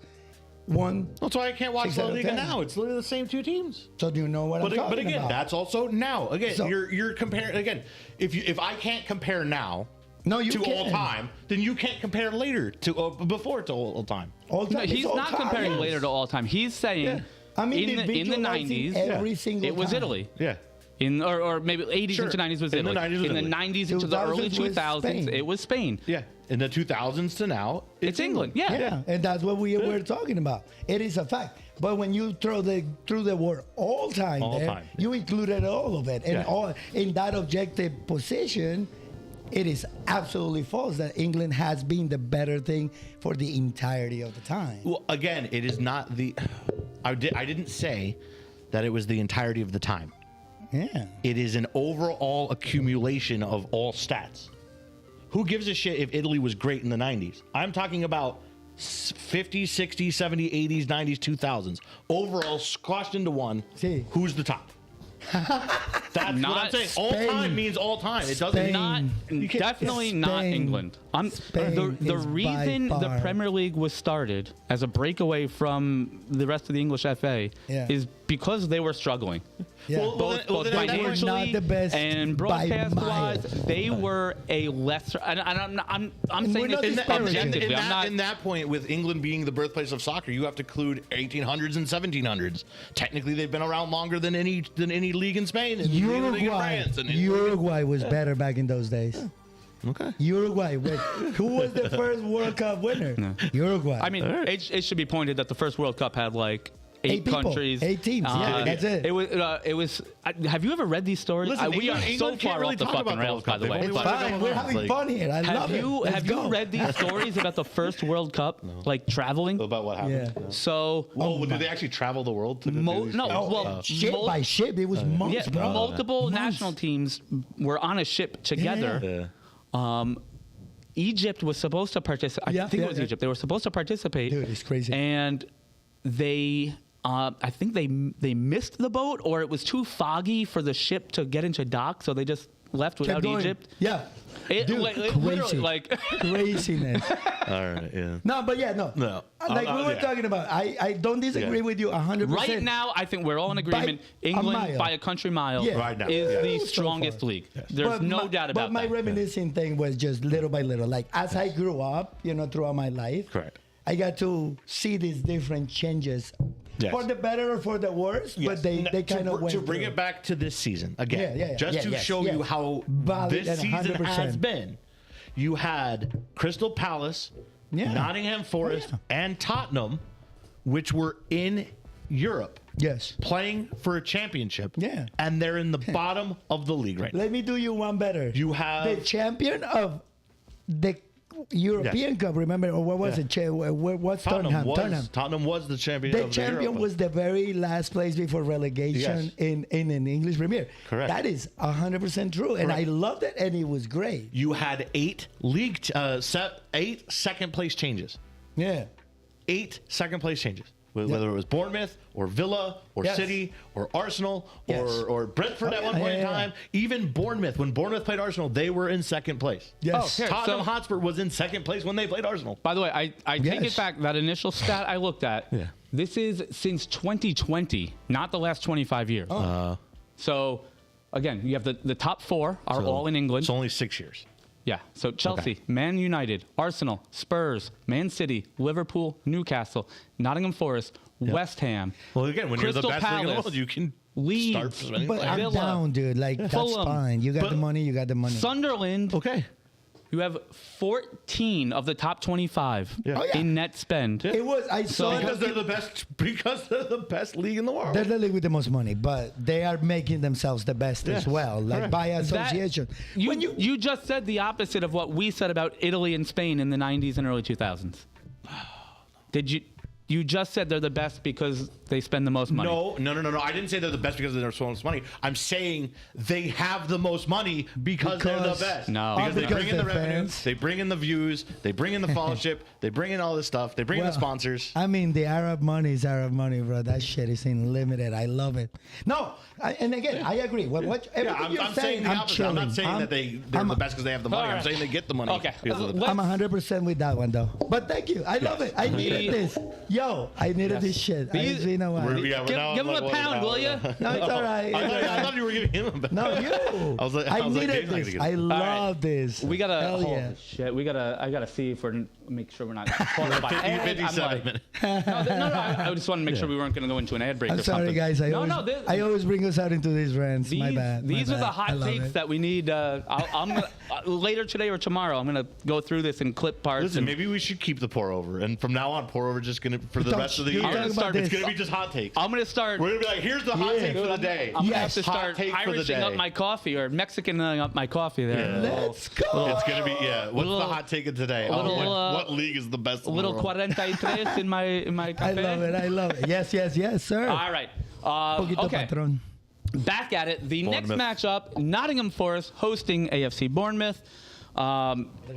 won. That's why I can't watch 6 La out of Liga 10. now. It's literally the same two teams. So do you know what I'm talking But again, about? that's also now. Again, So- you're comparing. Again, if I can't compare now No, you to all can. time, then you can't compare later to before to all time. All No, time. he's It's all not time, comparing yes. later to all time. He's saying Yeah. I mean, in the individualizing 90s, every single it was time. Italy. Yeah. Or maybe 80s Sure. into 90s was In the Italy. 90s was in the Italy. 90s into the early 2000s was 2000s, Spain. it was Spain. Yeah. In the 2000s to now, It's England. Yeah. Yeah, and that's what we were talking about. It is a fact. But when you throw through the word all time All there, time. you included all of it. And Yeah. all in that objective position, it is absolutely false that England has been the better thing for the entirety of the time. Well, again, it is not the. I didn't say that it was the entirety of the time. Yeah. It is an overall accumulation of all stats. Who gives a shit if Italy was great in the 90s? I'm talking about 50s, 60s, 70s, 80s, 90s, 2000s. Overall, squashed into one. See. Who's the top? That's what I'm Not saying. All Spain. time means all time. It doesn't Spain. Not You can't- definitely not Spain. England. Spain The is by reason the far- Premier League was started as a breakaway from the rest of the English FA Yeah. is because they were struggling. Yeah. Well, Both then they were financially not the best and by broadcast wise, miles. they were a lesser. And I'm And saying we're not this disparaging. objectively. in I'm not. that point, with England being the birthplace of soccer, you have to include 1800s and 1700s. Technically, they've been around longer than any league in Spain. And any league in Uruguay. France and Uruguay was better back in those days. Okay. Uruguay. Who was the first World Cup winner? Uruguay. I mean, it should be pointed that the first World Cup had like 8 people, countries, 8 teams. Yeah, that's it. It was. Have you ever read these stories? Listen, we are England so can't far really off the talk about fucking the rails, World by Cup. the way. They've only But won fine. it We're once. having Like- fun here. I love it. Let's have go. you read these stories about the first World Cup, like traveling? About what happened? Yeah. So Oh, did they actually travel the world to do these no, games? well, Ship by ship. It was months, yeah, bro. multiple Months. national teams were on a ship together. Yeah. Egypt was supposed to participate. Yeah, I think yeah, it was yeah. Egypt. They were supposed to participate. Dude, it's crazy. And they, I think they missed the boat, or it was too foggy for the ship to get into dock, so they just left Kept without going. Egypt. Yeah. Literally, like craziness. All right, yeah. No, but yeah, no. Like we were talking about, I don't disagree with you 100%. right now, I think we're all in agreement. England, by a country mile, Right now, is the So strongest far. league. There's no doubt about But my that. reminiscing thing was just little by little. Like as I grew up, throughout my life, Correct. I got to see these different changes. Yes. For the better or for the worse, Yes. but they kind of went to bring through. it back to this season again, just to show you how Valid this and season 100%. has been. You had Crystal Palace, Yeah. Nottingham Forest, and Tottenham, which were in Europe Yes. playing for a championship. Yeah. And they're in the bottom of the league right now. Let me do you one better. You have the champion of the European Cup. Remember, or what was it? What's Tottenham? Tottenham was the champion. The of champion the Europa. was the very last place before relegation in an English Premier. Correct. That is 100% true, and I Correct. loved it, and it was great. You had eight second place changes. Yeah. 8 second place changes. Whether it was Bournemouth or Villa or Yes. City or Arsenal Yes. or Brentford at one point in time. Even Bournemouth, when Bournemouth played Arsenal, they were in second place. Yes. here, Tottenham so- Hotspur was in second place when they played Arsenal. By the way, I take Yes. it back. That initial stat I looked at, Yeah. this is since 2020, not the last 25 years. So, again, you have the top four are all in England. It's only 6 years. Yeah. So Chelsea, Man United, Arsenal, Spurs, Man City, Liverpool, Newcastle, Nottingham Forest, West Ham. Well, again, when you're Crystal the best league in the Palace, world, you can Leeds, start spending But players. I'm Villa, down, dude. Like, that's Fulham. fine. You got But- the money. You got the money. Sunderland. Okay. You have 14 of the top 25 Yeah. Oh, yeah. in net spend. It was. I saw Because they're the best. Because they're the best league in the world. They're the league with the most money, but they are making themselves the best as Yes, well, like correct. by That- association. you just said the opposite of what we said about Italy and Spain in the 90s and early 2000s. Did you? You just said they're the best because they spend the most money. No. I didn't say they're the best because they're so much money. I'm saying they have the most money because they're the best. No. Because they Because bring in the they're revenue, fans. they bring in the views, they bring in the followership, they bring in all this stuff, they bring in the sponsors. I mean, the Arab money is Arab money, bro. That shit is unlimited. I love it. No, and again, I agree. Everything you're I'm saying, saying the I'm opposite. chilling. I'm not saying that they're the best because they have the money. I'm Alright. saying they get the money. Okay. Because of the Let's- I'm 100% with that one, though. But thank you. I love it. I needed this. Yo, I needed this shit. These- You know what? We're now Give him like, a pound, will you? No, it's all right. I thought you were giving him a pound. No, you. I was like, I Dave's needed not this. gonna get I it. love this. We gotta Hell hold yeah. this shit. I gotta see if we're make sure we're not caught by ad. I'm 57 like, minutes. no. I just want to make sure we weren't gonna go into an ad break. I'm or sorry, something. guys. I always bring us out into these rants. These, My bad. these my are the bad. I hot love takes it. that we need. I'm gonna, later today or tomorrow. I'm gonna go through this and clip parts. Listen, and maybe we should keep the pour over, and from now on, pour over just gonna for the Don't- rest of the you're year. talking about It's this. gonna be just hot takes. I'm gonna start. We're gonna be like, here's the hot Yeah. take for the day. I'm gonna have Yes. to Hot start take for the Irishing up day. my coffee or Mexicaning up my coffee there. Yeah. Let's go. It's gonna be What's Little- the hot take of today? little, What league is the best? A in little the world? 43 in my I cafe. love it. I love it. Yes, sir. All right. Poquito Okay. patron. Back at it. The next Bournemouth. matchup: Nottingham Forest hosting AFC Bournemouth.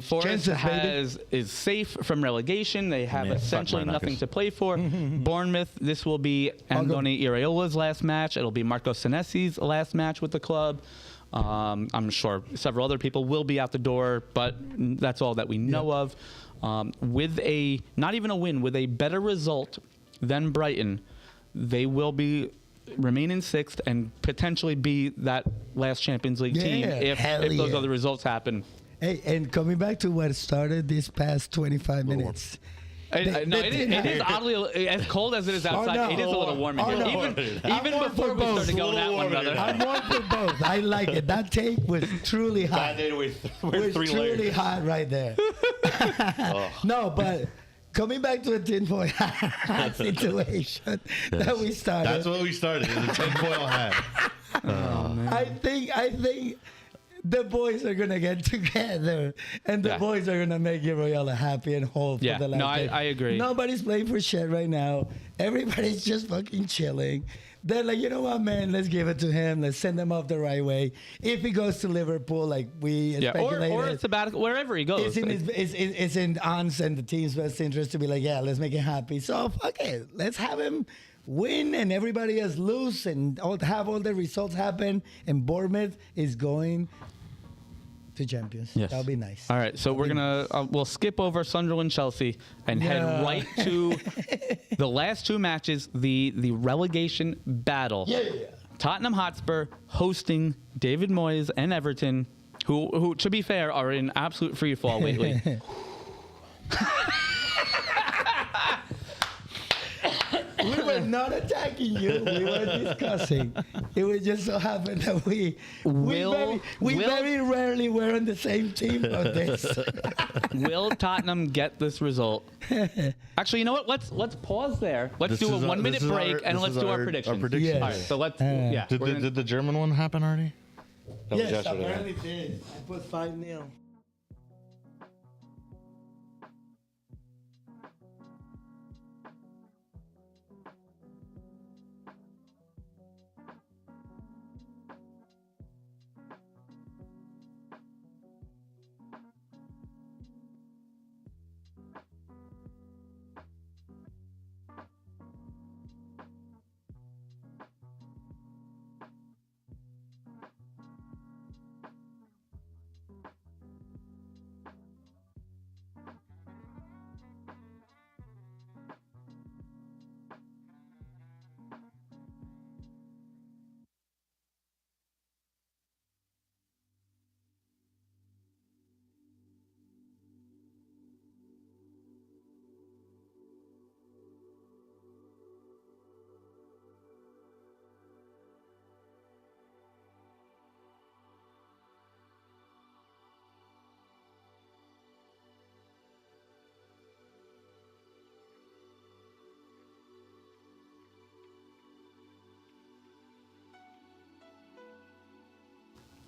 Forest Chances, is safe from relegation. They have Yeah, essentially fuck my nothing knuckles. to play for. Bournemouth, this will be Andoni Iraola's last match. It'll be Marco Senesi's last match with the club. I'm sure several other people will be out the door, but that's all that we know of. With not even a win, with a better result than Brighton, they will remain in sixth and potentially be that last Champions League team Yeah, hell if those yeah. other results happen. Hey, and coming back to what started this past 25 minutes. No, it is oddly as cold as it is outside. no. It is a little warm in Oh, here. no. Even I'm warm before for we both. started going at one Little warm another. in I'm one for both. I like it. That take was truly hot. Bad day to wear It was three truly layers. hot right there. No, but coming back to the tinfoil hat situation that we started. That's what we started. It was a tinfoil hat. I think the boys are gonna get together, and the Yeah. boys are gonna make Iraola happy and whole for Yeah. the last No, day. I agree. Nobody's playing for shit right now. Everybody's just fucking chilling. They're like, you know what, man? Let's give it to him. Let's send him off the right way. If he goes to Liverpool, like we Yeah, speculated, or a sabbatical, wherever he goes. it's in An's and the team's best interest to be like, yeah, let's make him happy. So fuck it, let's have him win and everybody else lose and have all the results happen. And Bournemouth is going Two champions. Yes. That'll be nice. All right, so we're gonna we'll skip over Sunderland Chelsea and head right to the last two matches, the relegation battle. Yeah. Tottenham Hotspur hosting David Moyes and Everton, who to be fair are in absolute free fall lately. We were not attacking you. We were discussing. It was just so happened that we very rarely were on the same team on this. Will Tottenham get this result? Actually, you know what? Let's pause there. Let's do a 1 minute break and let's do our predictions. Yes. All right, so let's yeah. Did the German one happen already? That was Yes, yesterday. apparently did. I put 5-0.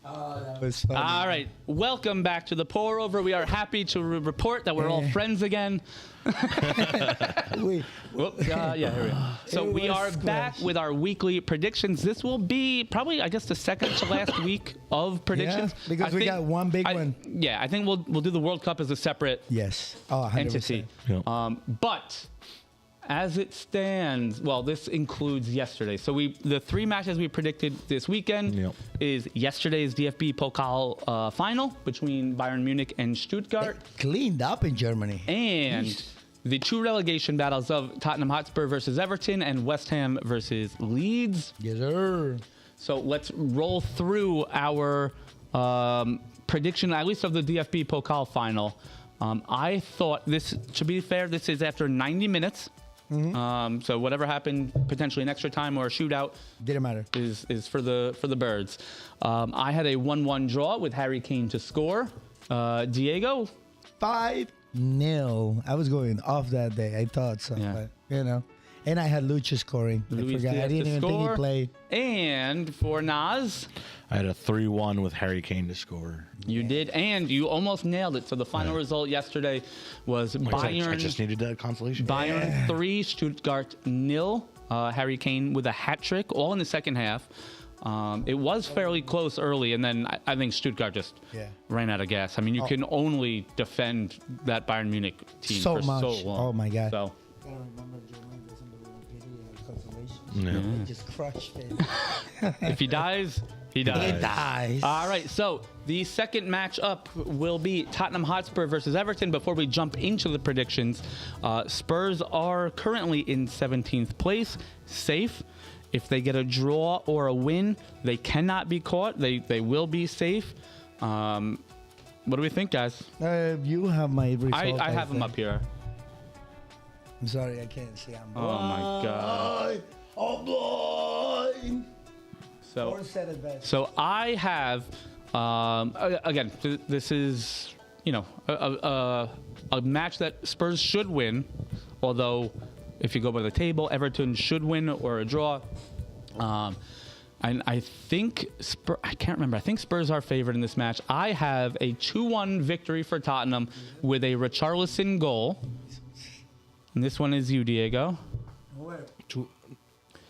Oh, that was funny. All right, welcome back to the Pour Over. We are happy to report that we're all friends again. We, Yeah, here we go. So It we was are back squished. with our weekly predictions. This will be probably, I guess, the second to last week of predictions. Yeah, because we got one big one. Yeah, I think we'll do the World Cup as a separate yes. Oh, 100%. entity. Yeah. But as it stands, well, this includes yesterday. So the three matches we predicted this weekend Yep. is yesterday's DFB Pokal final between Bayern Munich and Stuttgart, Cleaned up in Germany. and the two relegation battles of Tottenham Hotspur versus Everton and West Ham versus Leeds. Yes, sir. So let's roll through our prediction, at least of the DFB Pokal final. I thought this, to be fair, this is after 90 minutes. So whatever happened, potentially an extra time or a shootout, Didn't matter. is for the birds. I had a 1-1 draw with Harry Kane to score. Diego, 5-0. I was going off that day. I thought so. Yeah. But, you know. And I had Lucha scoring. Luis I forgot. Diaz I didn't to even think he score. played. And for Naz, I had a 3-1 with Harry Kane to score. you did, and you almost nailed it. So the final result yesterday was Bayern. I just needed that consolation. Bayern 3, Stuttgart 0. Harry Kane with a hat trick, all in the second half. It was fairly close early, and then I think Stuttgart just ran out of gas. I mean, you can only defend that Bayern Munich team So for much. so long. Oh, my God. So I don't remember Germany doesn't believe in consolation. Yeah. They just crushed it. if he dies, he dies. It dies. All right, so the second match up will be Tottenham Hotspur versus Everton. Before we jump into the predictions, Spurs are currently in 17th place, safe. If they get a draw or a win, they cannot be caught. They will be safe. What do we think, guys? You have my result. I have them think. up here. I'm sorry, I can't see. I'm Oh, my God. Oh, boy. So, Or set it back. so I have, again, this is, a match that Spurs should win, although if you go by the table, Everton should win or a draw. And I think I can't remember. I think Spurs are favored in this match. I have a 2-1 victory for Tottenham with a Richarlison goal. And this one is you, Diego.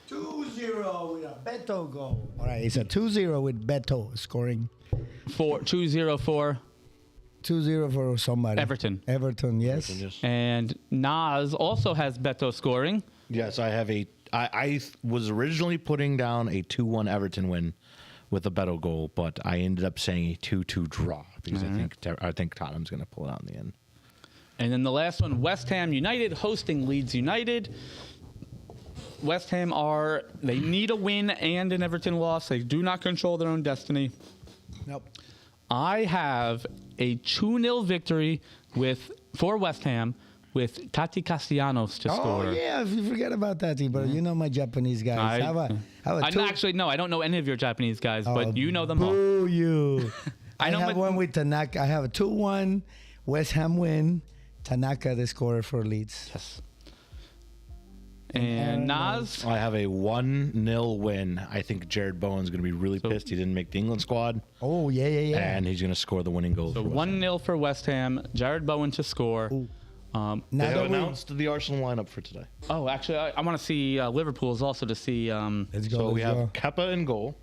2-0 with a Beto goal. All right, it's a 2-0 with Beto scoring. 2-0 for 2-0 for somebody. Everton. Everton, yes. Yes. And Naz also has Beto scoring. Yes, I have I was originally putting down a 2-1 Everton win, with a better goal, but I ended up saying a 2-2 draw because I think Tottenham's going to pull it out in the end. And then the last one, West Ham United hosting Leeds United. West Ham they need a win and an Everton loss. They do not control their own destiny. Nope. I have a 2-0 victory for West Ham with Tati Castellanos to score. Oh, yeah, if you forget about that, but you know my Japanese guys. Actually, no, I don't know any of your Japanese guys, but you know them all. Boo you. I know have one with Tanaka. I have a 2-1 West Ham win. Tanaka, the scorer for Leeds. Yes. And Nas? I have a 1-0 win. I think Jared Bowen's going to be really pissed he didn't make the England squad. Oh, yeah. And he's going to score the winning goal. So 1-0 for West Ham. Jared Bowen to score. They have announced the Arsenal lineup for today. Oh, actually, I want to see Liverpool's also to see. Let's go. So we have Kepa in goal.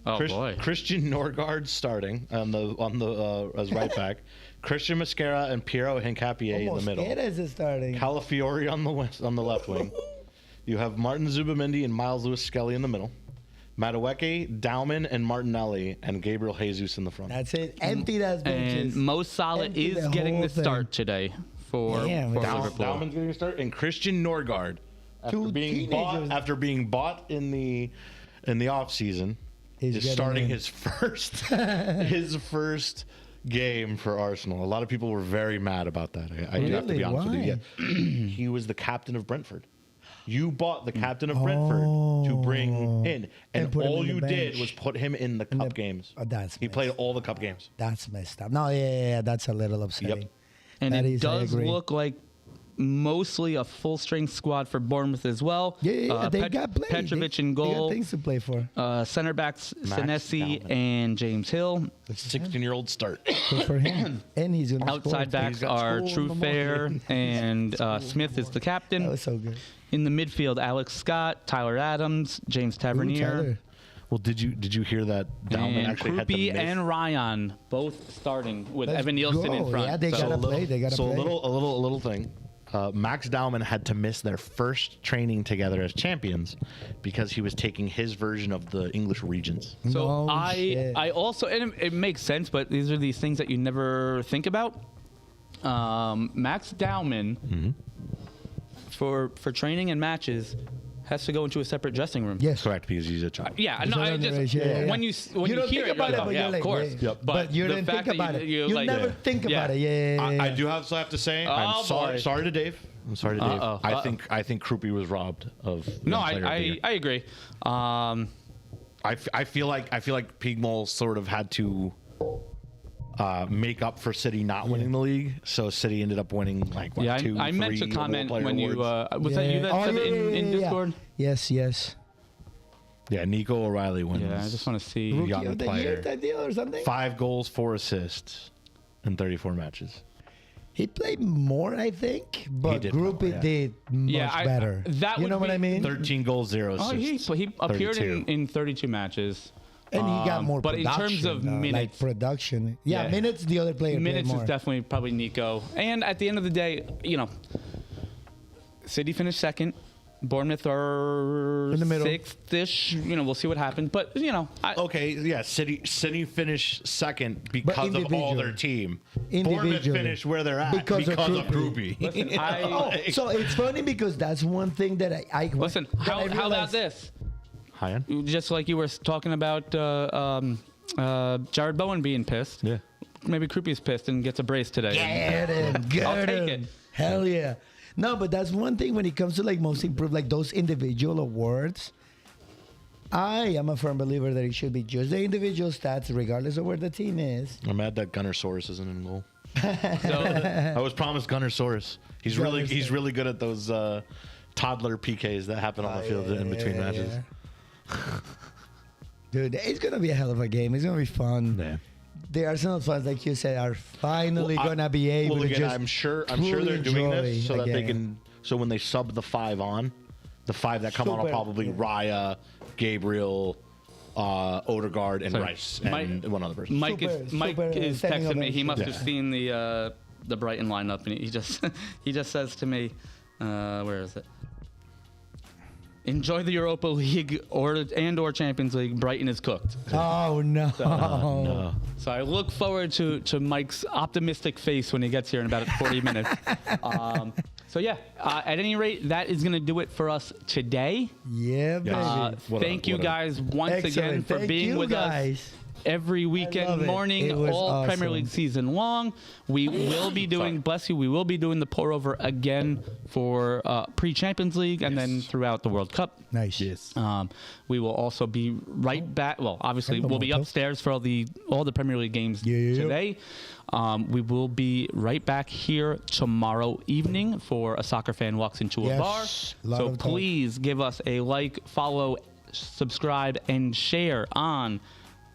Oh boy, Christian Norgard starting on the as right back. Christian Mascara and Piero Hincapié in the middle. Mosquera's is starting. Calafiori on the left wing. You have Martin Zubamendi and Miles Lewis-Skelly in the middle. Madueke, Dauman, and Martinelli, and Gabriel Jesus in the front. That's it. Empty that benches. And Mo Salah is getting the start today for Liverpool. Dauman's getting a start, and Christian Norgard, after being bought in the offseason, is starting his first game for Arsenal. A lot of people were very mad about that. I do have to be honest with you. Yeah. He was the captain of Brentford. You bought the captain of Brentford to bring in, and all you did was put him in the cup games. He played all the cup games. That's messed up. No, yeah, that's a little upsetting. Yep. And it does look like mostly a full-strength squad for Bournemouth as well. Yeah, they got play. Petrovic in goal. They got things to play for. Center backs Senesi and James Hill. It's a 16-year-old start. Good for him. And he's going to Outside backs are Truefair and Smith is the captain. That was so good. In the midfield, Alex Scott, Tyler Adams, James Tavernier. Well, did you hear that Dauman actually had to miss? And Ryan both starting with Evan Nielsen in front. Yeah, they got to play. They got to play. So a little thing. Max Dauman had to miss their first training together as champions because he was taking his version of the English Regents. So I also, and it makes sense, but these are these things that you never think about. Max Dauman, for training and matches, has to go into a separate dressing room. Yes, correct, because he's a child. Yeah, no, I just when you hear it, about it, yeah, of course. Yeah. But you didn't think about it. You never think about it. Yeah. I do have to say, I'm sorry to Dave. I'm sorry to Dave. I think Krupi was robbed of. No, I agree. I feel like Pigmol sort of had to make up for City not winning the league, so City ended up winning I meant to comment when you was that you that said it in Discord? Yes. Yeah, Nico O'Reilly wins. Yeah, I just want to see Rookie of the year type deal or something. 5 goals, 4 assists in 34 matches. He played more, I think, but Groupie did much better. You know what I mean? 13 goals, 0 assists. He appeared in 32 matches. And he got more but production. But in terms of minutes. Like production. Yeah, minutes, the other player minutes played more. Is definitely probably Nico. And at the end of the day, City finished second. Bournemouth are in the middle, 6th-ish. We'll see what happens. But City finished second because of all their team. Bournemouth finished where they're at because of Groupie. Listen, so it's funny because that's one thing that I listen. How about this? Just like you were talking about Jared Bowen being pissed. Yeah. Maybe Croupie's pissed and gets a brace today. Get him. I'll take it. Hell yeah. No, but that's one thing when it comes to most improved, those individual awards. I am a firm believer that it should be just the individual stats, regardless of where the team is. I'm mad that Gunnersaurus isn't in goal. I was promised Gunnersaurus. He's really good at those toddler PKs that happen on the field in between matches. Yeah. Dude, it's gonna be a hell of a game. It's gonna be fun. Yeah. The Arsenal fans, like you said, are finally gonna be able to just. I'm sure they're doing this so that they can. So when they sub the 5 on, the 5 that come on are probably Raya, Gabriel, Odegaard, and Rice, and one other person. Mike is texting me. He must have seen the Brighton lineup, and he just says to me, "Where is it?" enjoy the Europa League or Champions League. Brighton is cooked. Oh no. No. So I look forward to Mike's optimistic face when he gets here in about 40 minutes. So yeah, at any rate, that is going to do it for us today. Yeah, baby. Thank you guys once again for Thank being you with guys. us every love weekend it. morning, It was all Premier awesome. League season long. We will be doing, bless you, we will be doing the pour over again for pre-Champions League and then throughout the World Cup. Nice. Yes. We will also be right back. Well, obviously, Hello, we'll be Marco. upstairs for all the Premier League games Yeah. today. We will be right back here tomorrow evening for A Soccer Fan Walks Into a Yes, Bar. lot So of talk. please give us a like, follow, subscribe, and share on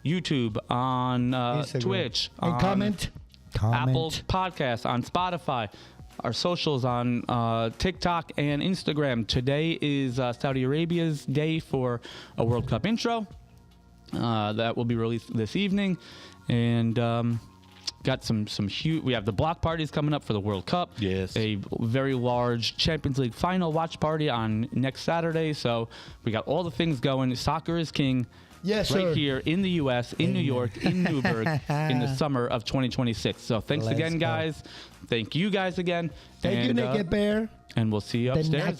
YouTube, on Instagram. Twitch, And on comment. Apple Podcasts, on Spotify, our socials on TikTok and Instagram. Today is Saudi Arabia's day for a World Cup intro. That will be released this evening. And got some huge. We have the block parties coming up for the World Cup. Yes. A very large Champions League final watch party on next Saturday. So we got all the things going. Soccer is king. Yes, right sir. here in the U.S., in New York, in Newburgh, in the summer of 2026. So thanks Let's again, go. guys. Thank you guys again. Thank you, And, Naked Bear. and we'll see you The upstairs, Naked guys.